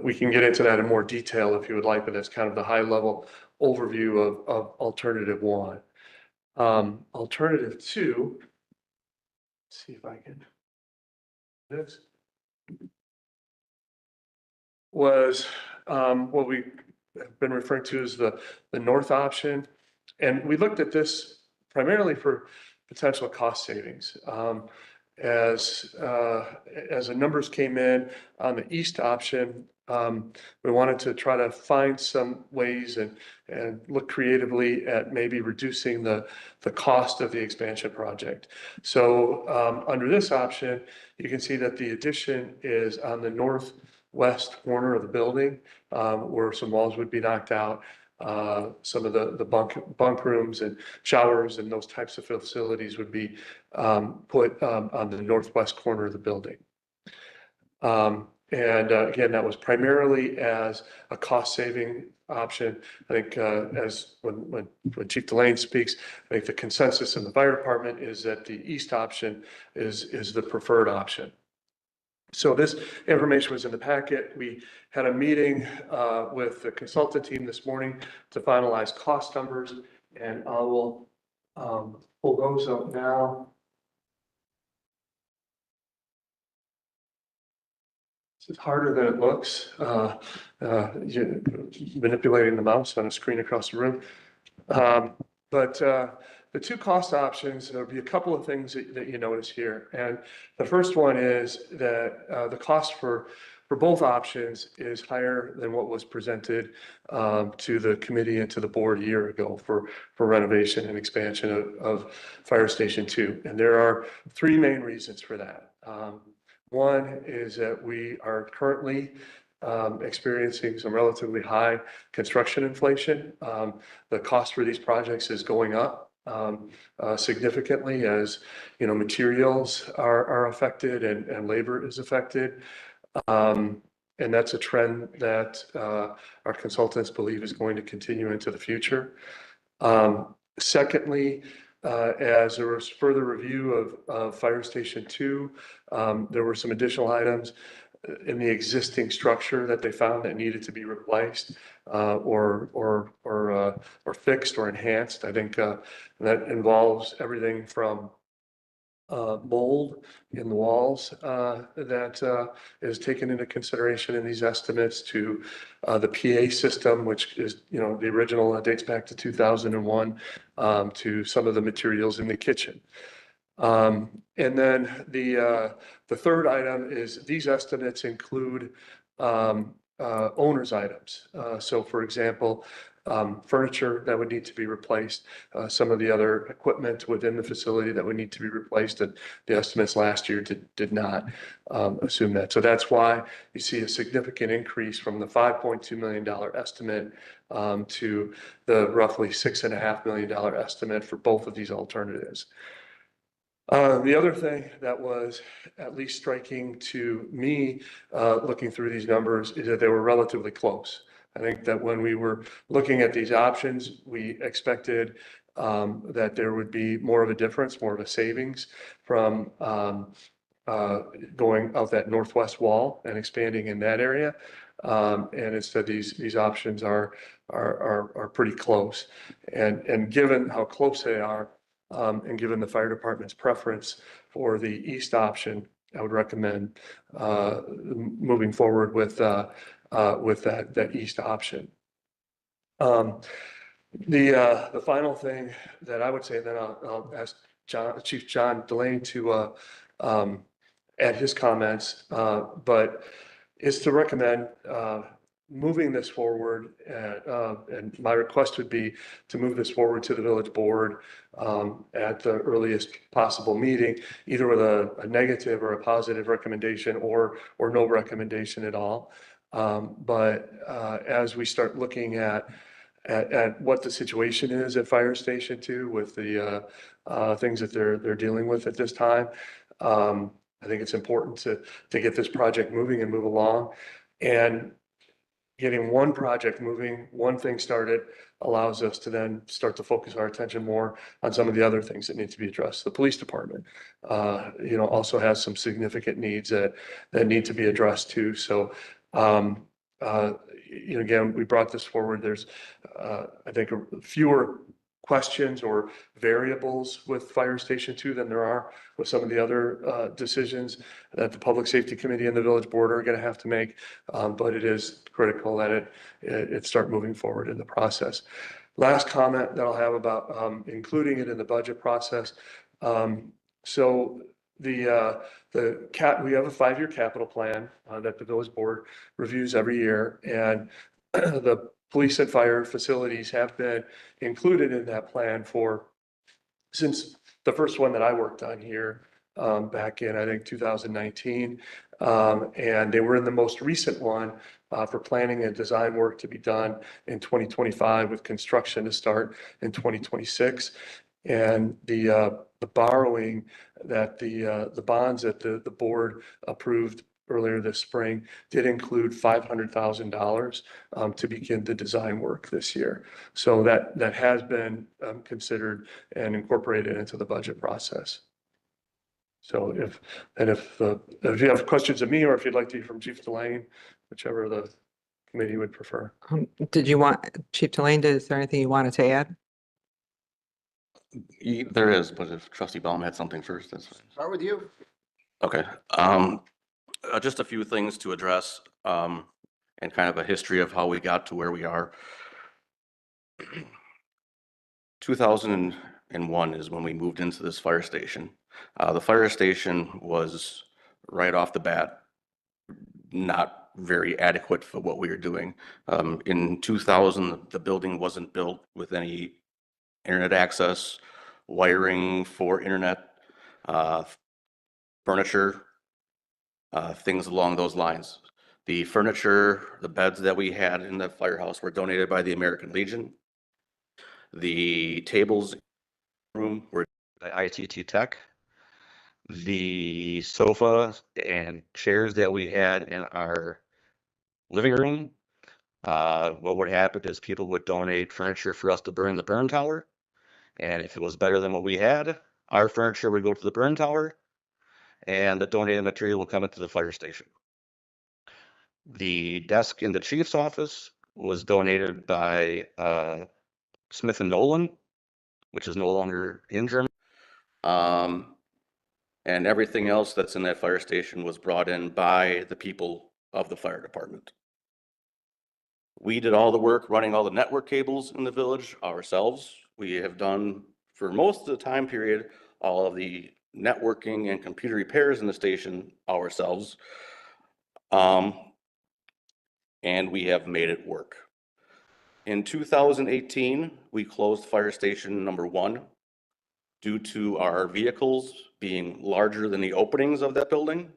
we can get into that in more detail if you would like, but that's kind of the high level overview of alternative one. Alternative two, let's see if I can, this was what we have been referring to as the north option. And we looked at this primarily for potential cost savings. As the numbers came in on the east option, we wanted to try to find some ways and look creatively at maybe reducing the cost of the expansion project. So under this option, you can see that the addition is on the northwest corner of the building, where some walls would be knocked out. Some of the bunk rooms and showers and those types of facilities would be put on the northwest corner of the building. And again, that was primarily as a cost-saving option. I think as when Chief Delane speaks, I think the consensus in the fire department is that the east option is the preferred option. So this information was in the packet. We had a meeting with the consultant team this morning to finalize cost numbers, and I will pull those up now. It's harder than it looks, manipulating the mouse on a screen across the room. But the two cost options, there'll be a couple of things that you notice here. And the first one is that the cost for both options is higher than what was presented to the committee and to the board a year ago for renovation and expansion of Fire Station 2. And there are three main reasons for that. One is that we are currently experiencing some relatively high construction inflation. The cost for these projects is going up significantly as, materials are affected and labor is affected. And that's a trend that our consultants believe is going to continue into the future. Secondly, as there was further review of Fire Station 2, there were some additional items in the existing structure that they found that needed to be replaced or fixed or enhanced. I think that involves everything from mold in the walls that is taken into consideration in these estimates, to the PA system, which is, the original dates back to 2001, to some of the materials in the kitchen. And then the third item is these estimates include owner's items. So for example, furniture that would need to be replaced, some of the other equipment within the facility that would need to be replaced, and the estimates last year did not assume that. So that's why you see a significant increase from the $5.2 million estimate to the roughly $6.5 million estimate for both of these alternatives. The other thing that was at least striking to me, looking through these numbers, is that they were relatively close. I think that when we were looking at these options, we expected that there would be more of a difference, more of a savings from going out that northwest wall and expanding in that area. And instead, these options are pretty close. And given how close they are, and given the fire department's preference for the east option, I would recommend moving forward with that east option. The final thing that I would say, then I'll ask Chief John Delane to add his comments, but is to recommend moving this forward. And my request would be to move this forward to the village board at the earliest possible meeting, either with a negative or a positive recommendation or no recommendation at all. But as we start looking at what the situation is at Fire Station 2 with the things that they're dealing with at this time, I think it's important to get this project moving and move along. And getting one project moving, one thing started, allows us to then start to focus our attention more on some of the other things that need to be addressed. The police department, also has some significant needs that need to be addressed too. So, again, we brought this forward. There's, I think, fewer questions or variables with Fire Station 2 than there are with some of the other decisions that the Public Safety Committee and the Village Board are going to have to make. But it is critical that it start moving forward in the process. Last comment that I'll have about including it in the budget process. So we have a 5-year capital plan that the Village Board reviews every year, and the police and fire facilities have been included in that plan since the first one that I worked on here back in, I think, 2019. And they were in the most recent one for planning and design work to be done in 2025 with construction to start in 2026. And the borrowing that the bonds that the board approved earlier this spring did include $500,000 to begin the design work this year. So that has been considered and incorporated into the budget process. So if you have questions of me, or if you'd like to hear from Chief Delane, whichever the committee would prefer. Did you want, Chief Delane, is there anything you wanted to add? There is, but if Trustee Baum had something first, that's fine. Start with you. Okay. Just a few things to address, and kind of a history of how we got to where we are. 2001 is when we moved into this fire station. The fire station was right off the bat not very adequate for what we were doing. In 2000, the building wasn't built with any internet access, wiring for internet, furniture, things along those lines. The furniture, the beds that we had in the firehouse were donated by the American Legion. The tables room were By ITT Tech. The sofa and chairs that we had in our living room, what would happen is people would donate furniture for us to burn in the burn tower. And if it was better than what we had, our furniture would go to the burn tower, and the donated material will come into the fire station. The desk in the chief's office was donated by Smith & Nolan, which is no longer in Germany. And everything else that's in that fire station was brought in by the people of the fire department. We did all the work running all the network cables in the village ourselves. We have done, for most of the time period, all of the networking and computer repairs in the station ourselves. And we have made it work. In 2018, we closed fire station number 1 due to our vehicles being larger than the openings of that building,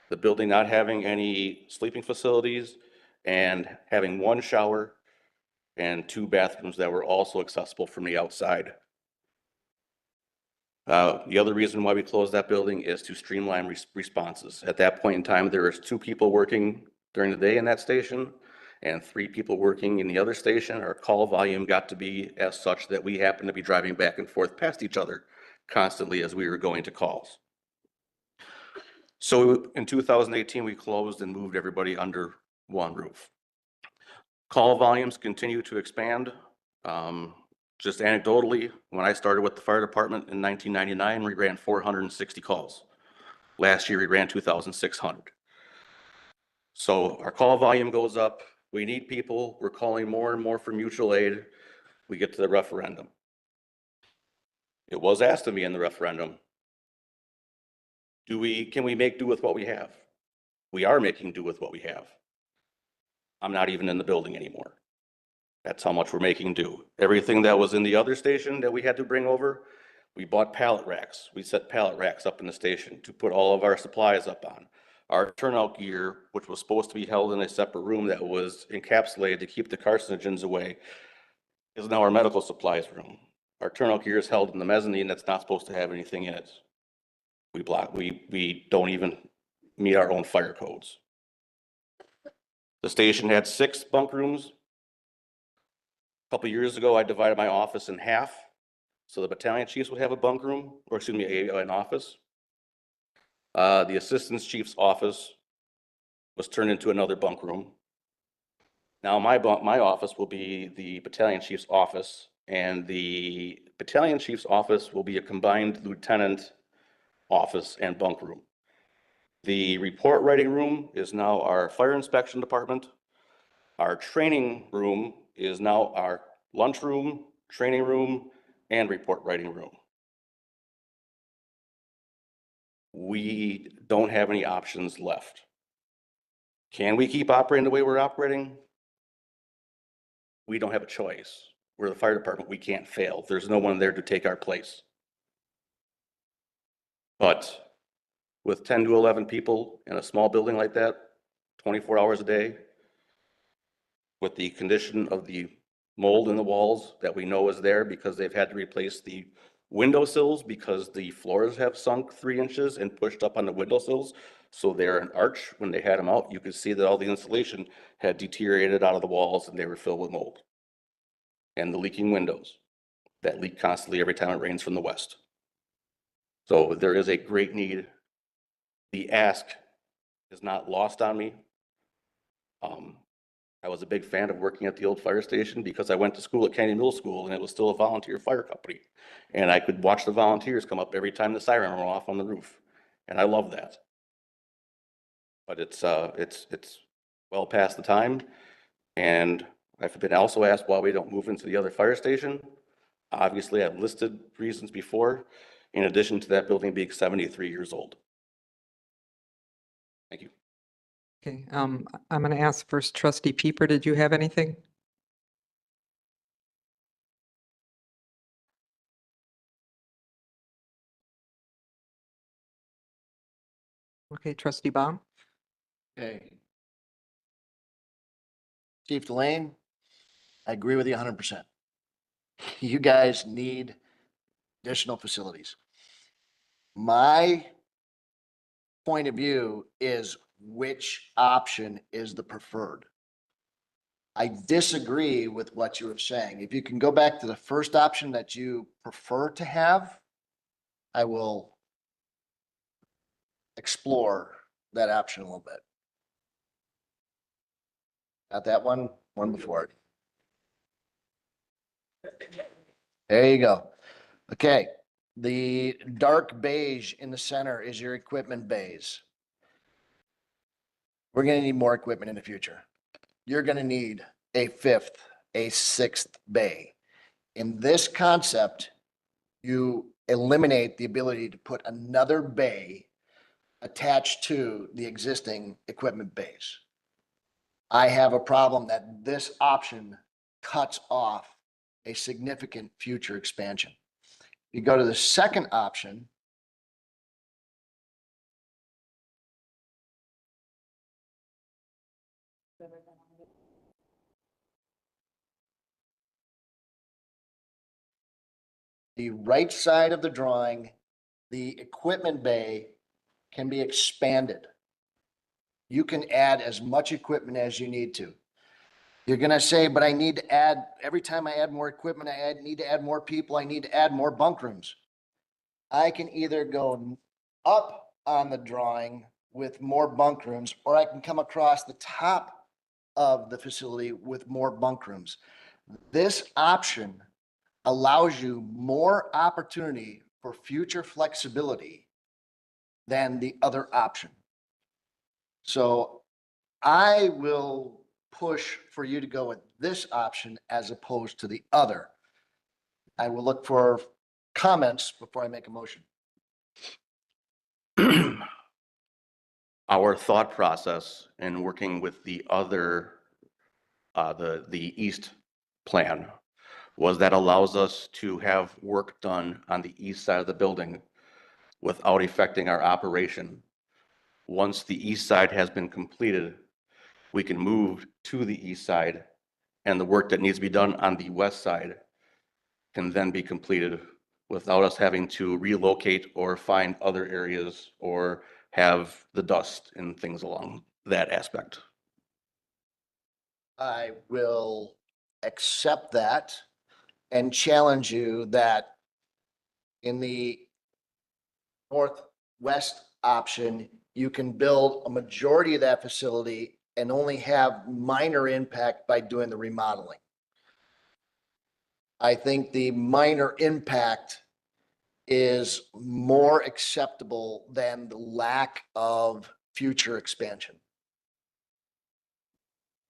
the building not having any sleeping facilities, and having 1 shower and 2 bathrooms that were also accessible from the outside. The other reason why we closed that building is to streamline responses. At that point in time, there was 2 people working during the day in that station and 3 people working in the other station. Our call volume got to be as such that we happened to be driving back and forth past each other constantly as we were going to calls. So in 2018, we closed and moved everybody under 1 roof. Call volumes continue to expand. Just anecdotally, when I started with the fire department in 1999, we ran 460 calls. Last year, we ran 2,600. So our call volume goes up. We need people. We're calling more and more for mutual aid. We get to the referendum. It was asked of me in the referendum, Can we make do with what we have? We are making do with what we have. I'm not even in the building anymore. That's how much we're making do. Everything that was in the other station that we had to bring over, we bought pallet racks. We set pallet racks up in the station to put all of our supplies up on. Our turnout gear, which was supposed to be held in a separate room that was encapsulated to keep the carcinogens away, is now our medical supplies room. Our turnout gear is held in the mezzanine that's not supposed to have anything in it. We don't even meet our own fire codes. The station had 6 bunk rooms. A couple years ago, I divided my office in half, so the battalion chiefs would have a bunk room, or excuse me, an office. The assistant chief's office was turned into another bunk room. Now my office will be the battalion chief's office, and the battalion chief's office will be a combined lieutenant office and bunk room. The report writing room is now our fire inspection department. Our training room is now our lunchroom, training room, and report writing room. We don't have any options left. Can we keep operating the way we're operating? We don't have a choice. We're the fire department. We can't fail. There's no one there to take our place. But with 10 to 11 people in a small building like that, 24 hours a day, with the condition of the mold in the walls that we know is there because they've had to replace the windowsills because the floors have sunk 3 inches and pushed up on the windowsills. So they're an arch. When they had them out, you could see that all the insulation had deteriorated out of the walls and they were filled with mold. And the leaking windows that leak constantly every time it rains from the west. So there is a great need. The ask is not lost on me. I was a big fan of working at the old fire station because I went to school at Kennedy Middle School and it was still a volunteer fire company. And I could watch the volunteers come up every time the siren went off on the roof. And I love that. But it's well past the time. And I've been also asked why we don't move into the other fire station. Obviously, I've listed reasons before, in addition to that building being 73 years old. Thank you. Okay, I'm going to ask first trustee Pieper, did you have anything? Okay, trustee Baum? Okay. Chief Delane, I agree with you 100%. You guys need additional facilities. My point of view is which option is the preferred. I disagree with what you were saying. If you can go back to the first option that you prefer to have, I will explore that option a little bit. Got that one before it. There you go. Okay, the dark beige in the center is your equipment bays. We're gonna need more equipment in the future. You're gonna need a 5th, a 6th bay. In this concept, you eliminate the ability to put another bay attached to the existing equipment bays. I have a problem that this option cuts off a significant future expansion. You go to the second option, the right side of the drawing, the equipment bay can be expanded. You can add as much equipment as you need to. You're gonna say, but I need to add, every time I add more equipment, I need to add more people, I need to add more bunk rooms. I can either go up on the drawing with more bunk rooms, or I can come across the top of the facility with more bunk rooms. This option allows you more opportunity for future flexibility than the other option. So I will push for you to go with this option as opposed to the other. I will look for comments before I make a motion. our thought process in working with the other, the east plan was that allows us to have work done on the east side of the building without affecting our operation. Once the east side has been completed, we can move to the east side, and the work that needs to be done on the west side can then be completed without us having to relocate or find other areas or have the dust and things along that aspect. I will accept that and challenge you that in the northwest option, you can build a majority of that facility and only have minor impact by doing the remodeling. I think the minor impact is more acceptable than the lack of future expansion.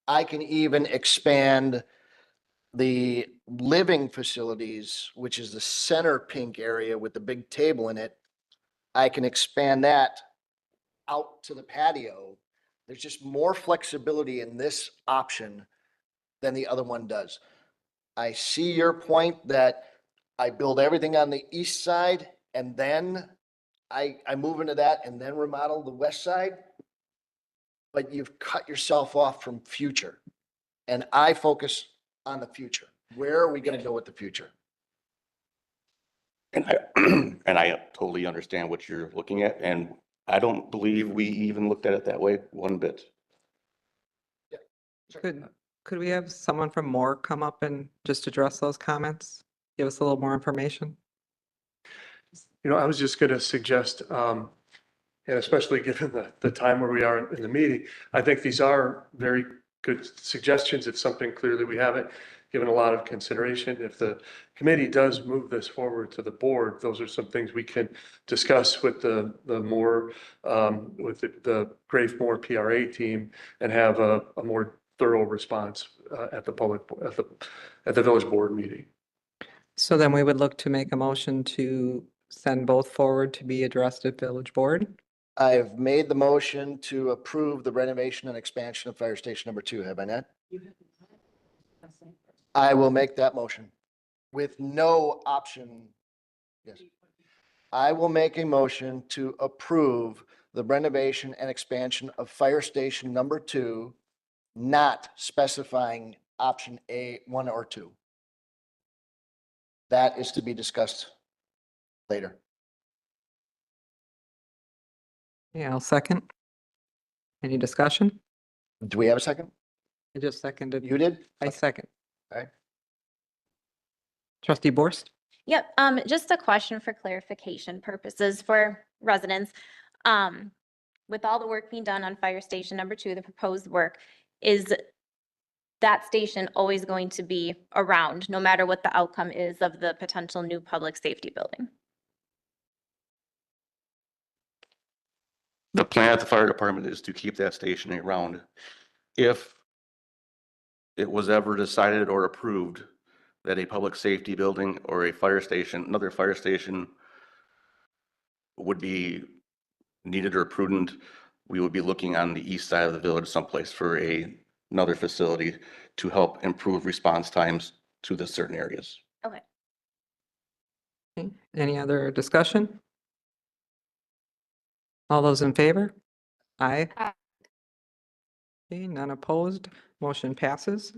I can even expand the living facilities, which is the center pink area with the big table in it. I can expand that out to the patio. There's just more flexibility in this option than the other one does. I see your point that I build everything on the east side and then I move into that and then remodel the west side. But you've cut yourself off from future. And I focus on the future. Where are we going to go with the future? And I totally understand what you're looking at, and I don't believe we even looked at it that way one bit. Could we have someone from Moore come up and just address those comments? Give us a little more information? You know, I was just going to suggest, and especially given the time where we are in the meeting, I think these are very good suggestions. It's something clearly we haven't given a lot of consideration. If the committee does move this forward to the board, those are some things we can discuss with the Grafe Moore PRA team and have a more thorough response at the village board meeting. So then we would look to make a motion to send both forward to be addressed at village board. I've made the motion to approve the renovation and expansion of Fire Station number 2, have I not? I will make that motion with no option. Yes. I will make a motion to approve the renovation and expansion of Fire Station number 2, not specifying option A, 1 or 2. That is to be discussed later. Yeah, I'll second. Any discussion? Do we have a second? I just seconded. You did? I second. All right. Trustee Borst? Yep, just a question for clarification purposes for residents. With all the work being done on Fire Station number 2, the proposed work, is that station always going to be around, no matter what the outcome is of the potential new public safety building? The plan at the fire department is to keep that station around. If it was ever decided or approved that a public safety building or a fire station, another fire station would be needed or prudent, we would be looking on the east side of the village someplace for another facility to help improve response times to the certain areas. Okay. Okay. Any other discussion? All those in favor? Aye. Aye. Okay, none opposed. Motion passes.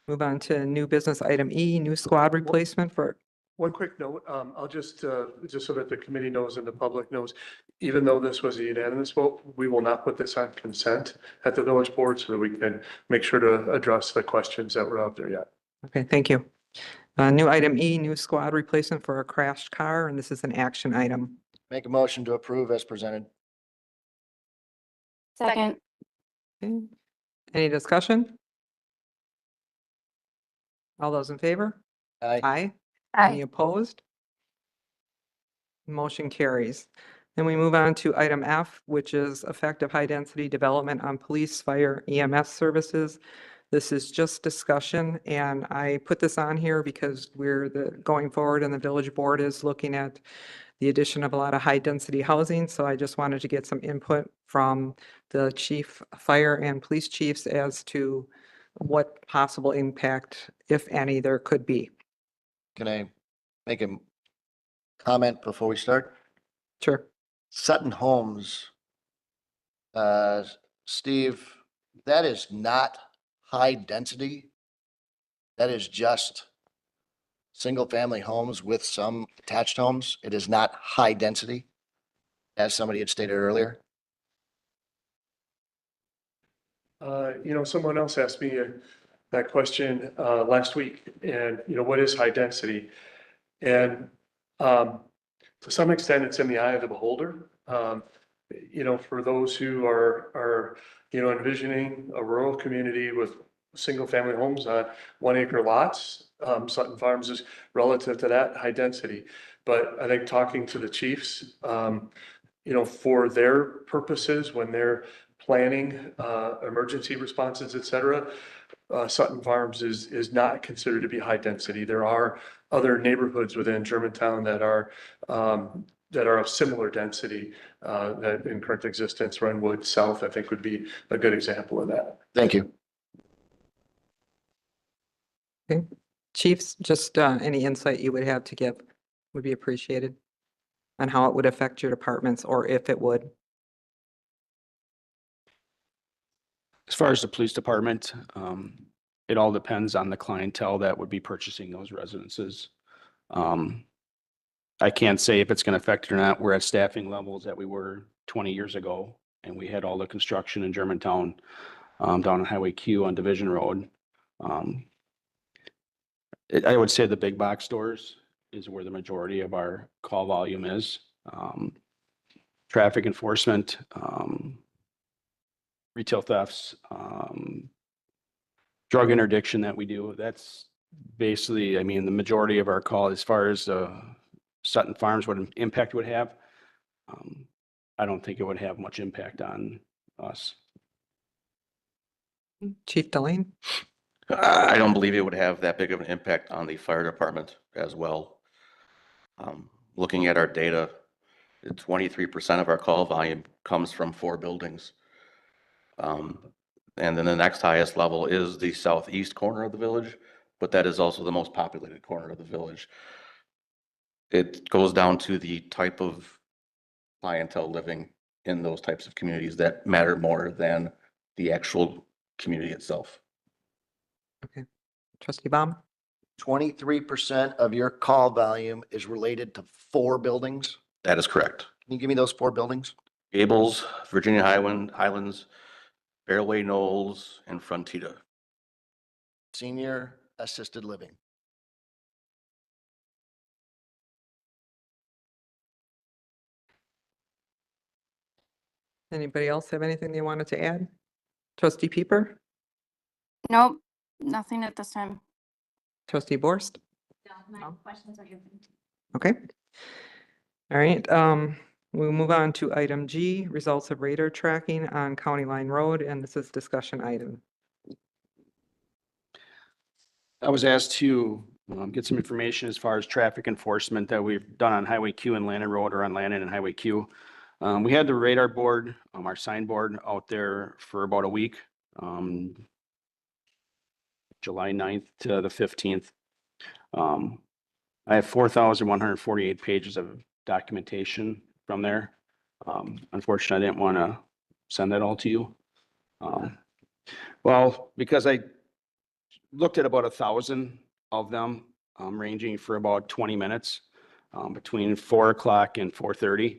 Move on to new business item E, new squad replacement for, One quick note, I'll just so that the committee knows and the public knows, even though this was a unanimous vote, we will not put this on consent at the village board so that we can make sure to address the questions that were out there yet. okay, thank you. New item E, new squad replacement for a crashed car, and this is an action item. Make a motion to approve as presented. Second. Okay. Any discussion? All those in favor? Aye. Aye. Any opposed? Motion carries. Then we move on to item F, which is effective high-density development on police, fire, EMS services. This is just discussion, and I put this on here because going forward and the village board is looking at the addition of a lot of high-density housing. So I just wanted to get some input from the chief, fire and police chiefs as to what possible impact, if any, there could be. Can I make a comment before we start? Sure. Sutton Homes, Steve, that is not high density. That is just single-family homes with some attached homes. It is not high density, as somebody had stated earlier. Someone else asked me that question last week, and, what is high density? And to some extent, it's in the eye of the beholder. For those who are envisioning a rural community with single-family homes on 1 acre lots, Sutton Farms is relative to that high density. But I think talking to the chiefs, for their purposes, when they're planning emergency responses, et cetera, Sutton Farms is not considered to be high density. There are other neighborhoods within Germantown that are of similar density that in current existence. Runwood South, I think, would be a good example of that. Thank you. Okay. Chiefs, just any insight you would have to give would be appreciated on how it would affect your departments, or if it would. As far as the police department, it all depends on the clientele that would be purchasing those residences. I can't say if it's going to affect it or not. We're at staffing levels that we were 20 years ago, and we had all the construction in Germantown down on Highway Q on Division Road. I would say the big box stores is where the majority of our call volume is. Traffic enforcement, retail thefts, drug interdiction that we do. That's basically, the majority of our call as far as Sutton Farms, what impact it would have. I don't think it would have much impact on us. Chief Delane? I don't believe it would have that big of an impact on the fire department as well. Looking at our data, 23% of our call volume comes from 4 buildings. And then the next highest level is the southeast corner of the village, but that is also the most populated corner of the village. It goes down to the type of clientele living in those types of communities that matter more than the actual community itself. Okay. Trustee Baum? 23% of your call volume is related to 4 buildings. That is correct. Can you give me those 4 buildings? Gables, Virginia Highlands, Fairway Knolls, and Frontita. Senior assisted living. Anybody else have anything they wanted to add? Trustee Pieper? Nope, nothing at this time. Trustee Borst? No, my questions are given. Okay. All right, we'll move on to item G, results of radar tracking on County Line Road, and this is discussion item. I was asked to get some information as far as traffic enforcement that we've done on Highway Q and Lannon Road, or on Lannon and Highway Q. We had the radar board, our sign board out there for about a week, July 9th to the 15th. I have 4,148 pages of documentation from there. Unfortunately, I didn't want to send that all to you. Well, because I looked at about 1,000 of them, ranging for about 20 minutes, between 4 o'clock and 4:30.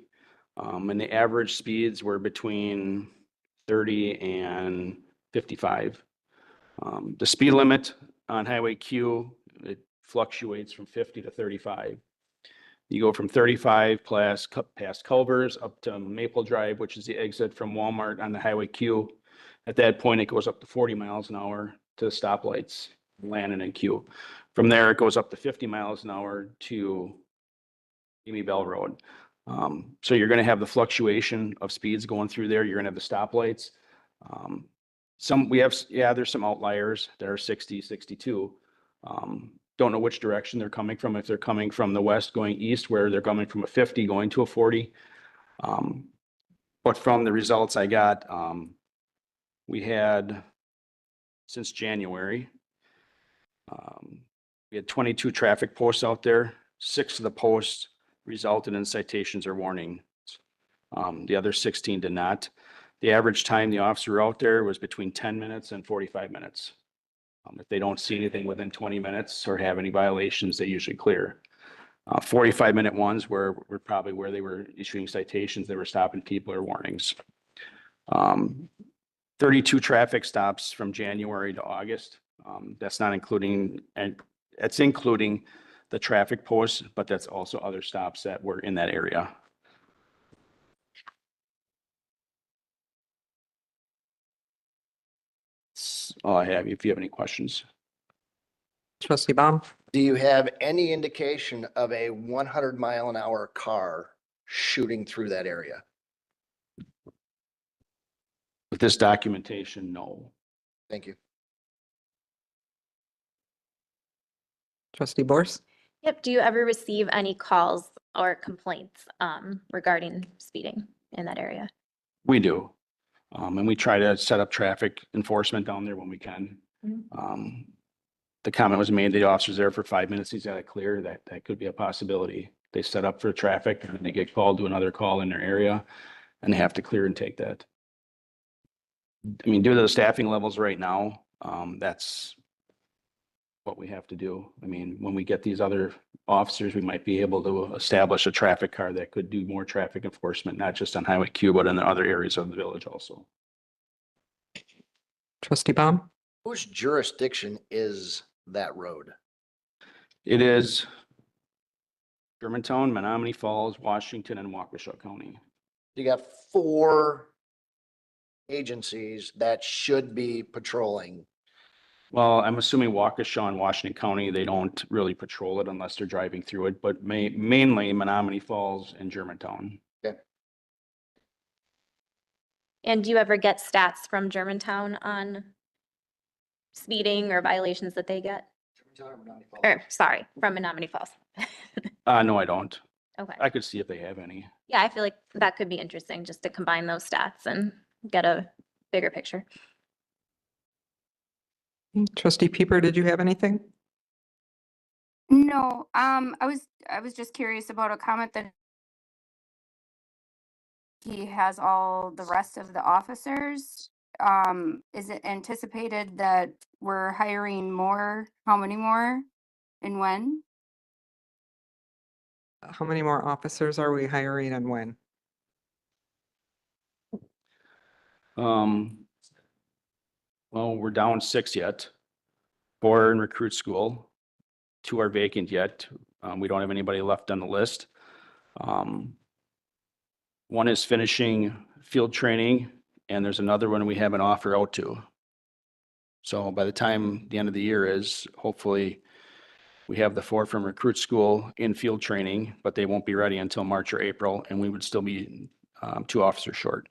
And the average speeds were between 30 and 55. The speed limit on Highway Q, it fluctuates from 50 to 35. You go from 35 past Culver's up to Maple Drive, which is the exit from Walmart on the Highway Q. At that point, it goes up to 40 miles an hour to the stoplights, Lannon and Q. From there, it goes up to 50 miles an hour to Amy Bell Road. So you're going to have the fluctuation of speeds going through there. You're going to have the stoplights. There's some outliers that are 60, 62. don't know which direction they're coming from, if they're coming from the west going east, where they're coming from a 50 going to a 40. But from the results I got, we had, since January, we had 22 traffic posts out there. 6 of the posts resulted in citations or warnings. The other 16 did not. The average time the officer out there was between 10 minutes and 45 minutes. If they don't see anything within 20 minutes or have any violations, they usually clear. 45-minute ones were probably where they were issuing citations, they were stopping people or warnings. 32 traffic stops from January to August. That's not including, and it's including the traffic posts, but that's also other stops that were in that area. That's all I have. If you have any questions. Trustee Baum? Do you have any indication of a 100-mile-an-hour car shooting through that area? With this documentation, no. Thank you. Trustee Borst? Yep. Do you ever receive any calls or complaints regarding speeding in that area? We do. And we try to set up traffic enforcement down there when we can. The comment was made, the officer's there for 5 minutes, he's got it clear. That could be a possibility. They set up for traffic and they get called to another call in their area and they have to clear and take that. I mean, due to the staffing levels right now, that's what we have to do. I mean, when we get these other officers, we might be able to establish a traffic car that could do more traffic enforcement, not just on Highway Q, but in the other areas of the village also. Trustee Baum? Whose jurisdiction is that road? It is Germantown, Menominee Falls, Washington, and Waukesha County. You got 4 agencies that should be patrolling. Well, I'm assuming Waukesha and Washington County, they don't really patrol it unless they're driving through it, but mainly Menominee Falls and Germantown. Okay. And do you ever get stats from Germantown on speeding or violations that they get? Or, sorry, from Menominee Falls. No, I don't. Okay. I could see if they have any. Yeah, I feel like that could be interesting just to combine those stats and get a bigger picture. Trustee Pieper, did you have anything? No, I was just curious about a comment that he has all the rest of the officers. Is it anticipated that we're hiring more? How many more and when? How many more officers are we hiring and when? Well, we're down 6 yet. 4 in recruit school. 2 are vacant yet. We don't have anybody left on the list. 1 is finishing field training and there's another one we have an offer out to. So by the time the end of the year is, hopefully we have the 4 from recruit school in field training, but they won't be ready until March or April, and we would still be 2 officers short.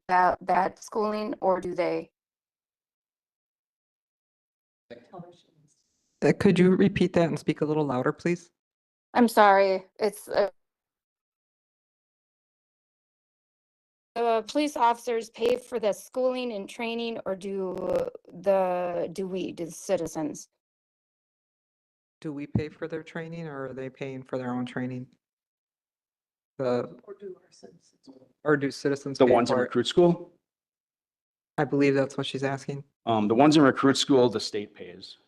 That schooling, or do they? Could you repeat that and speak a little louder, please? I'm sorry, it's police officers pay for the schooling and training, or do the citizens? Do we pay for their training or are they paying for their own training? Or do citizens? The pay ones in for it? recruit school? I believe that's what she's asking. The ones in recruit school, the state pays,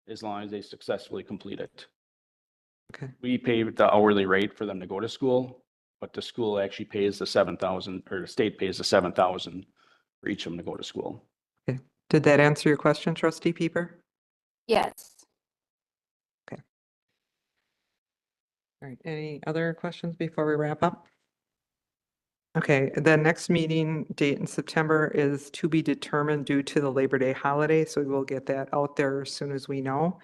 as long as they successfully complete it. Okay. We pay the hourly rate for them to go to school, but the school actually pays the 7,000, or the state pays the 7,000 for each of them to go to school. Okay. Did that answer your question, Trustee Pieper? Yes. All right, any other questions before we wrap up? Okay, the next meeting date in September is to be determined due to the Labor Day holiday, so we will get that out there as soon as we know.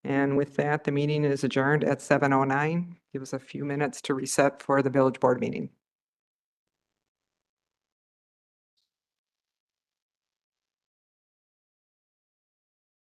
And with that, the meeting is adjourned at 7:09. Give us a few minutes to reset for the village board meeting.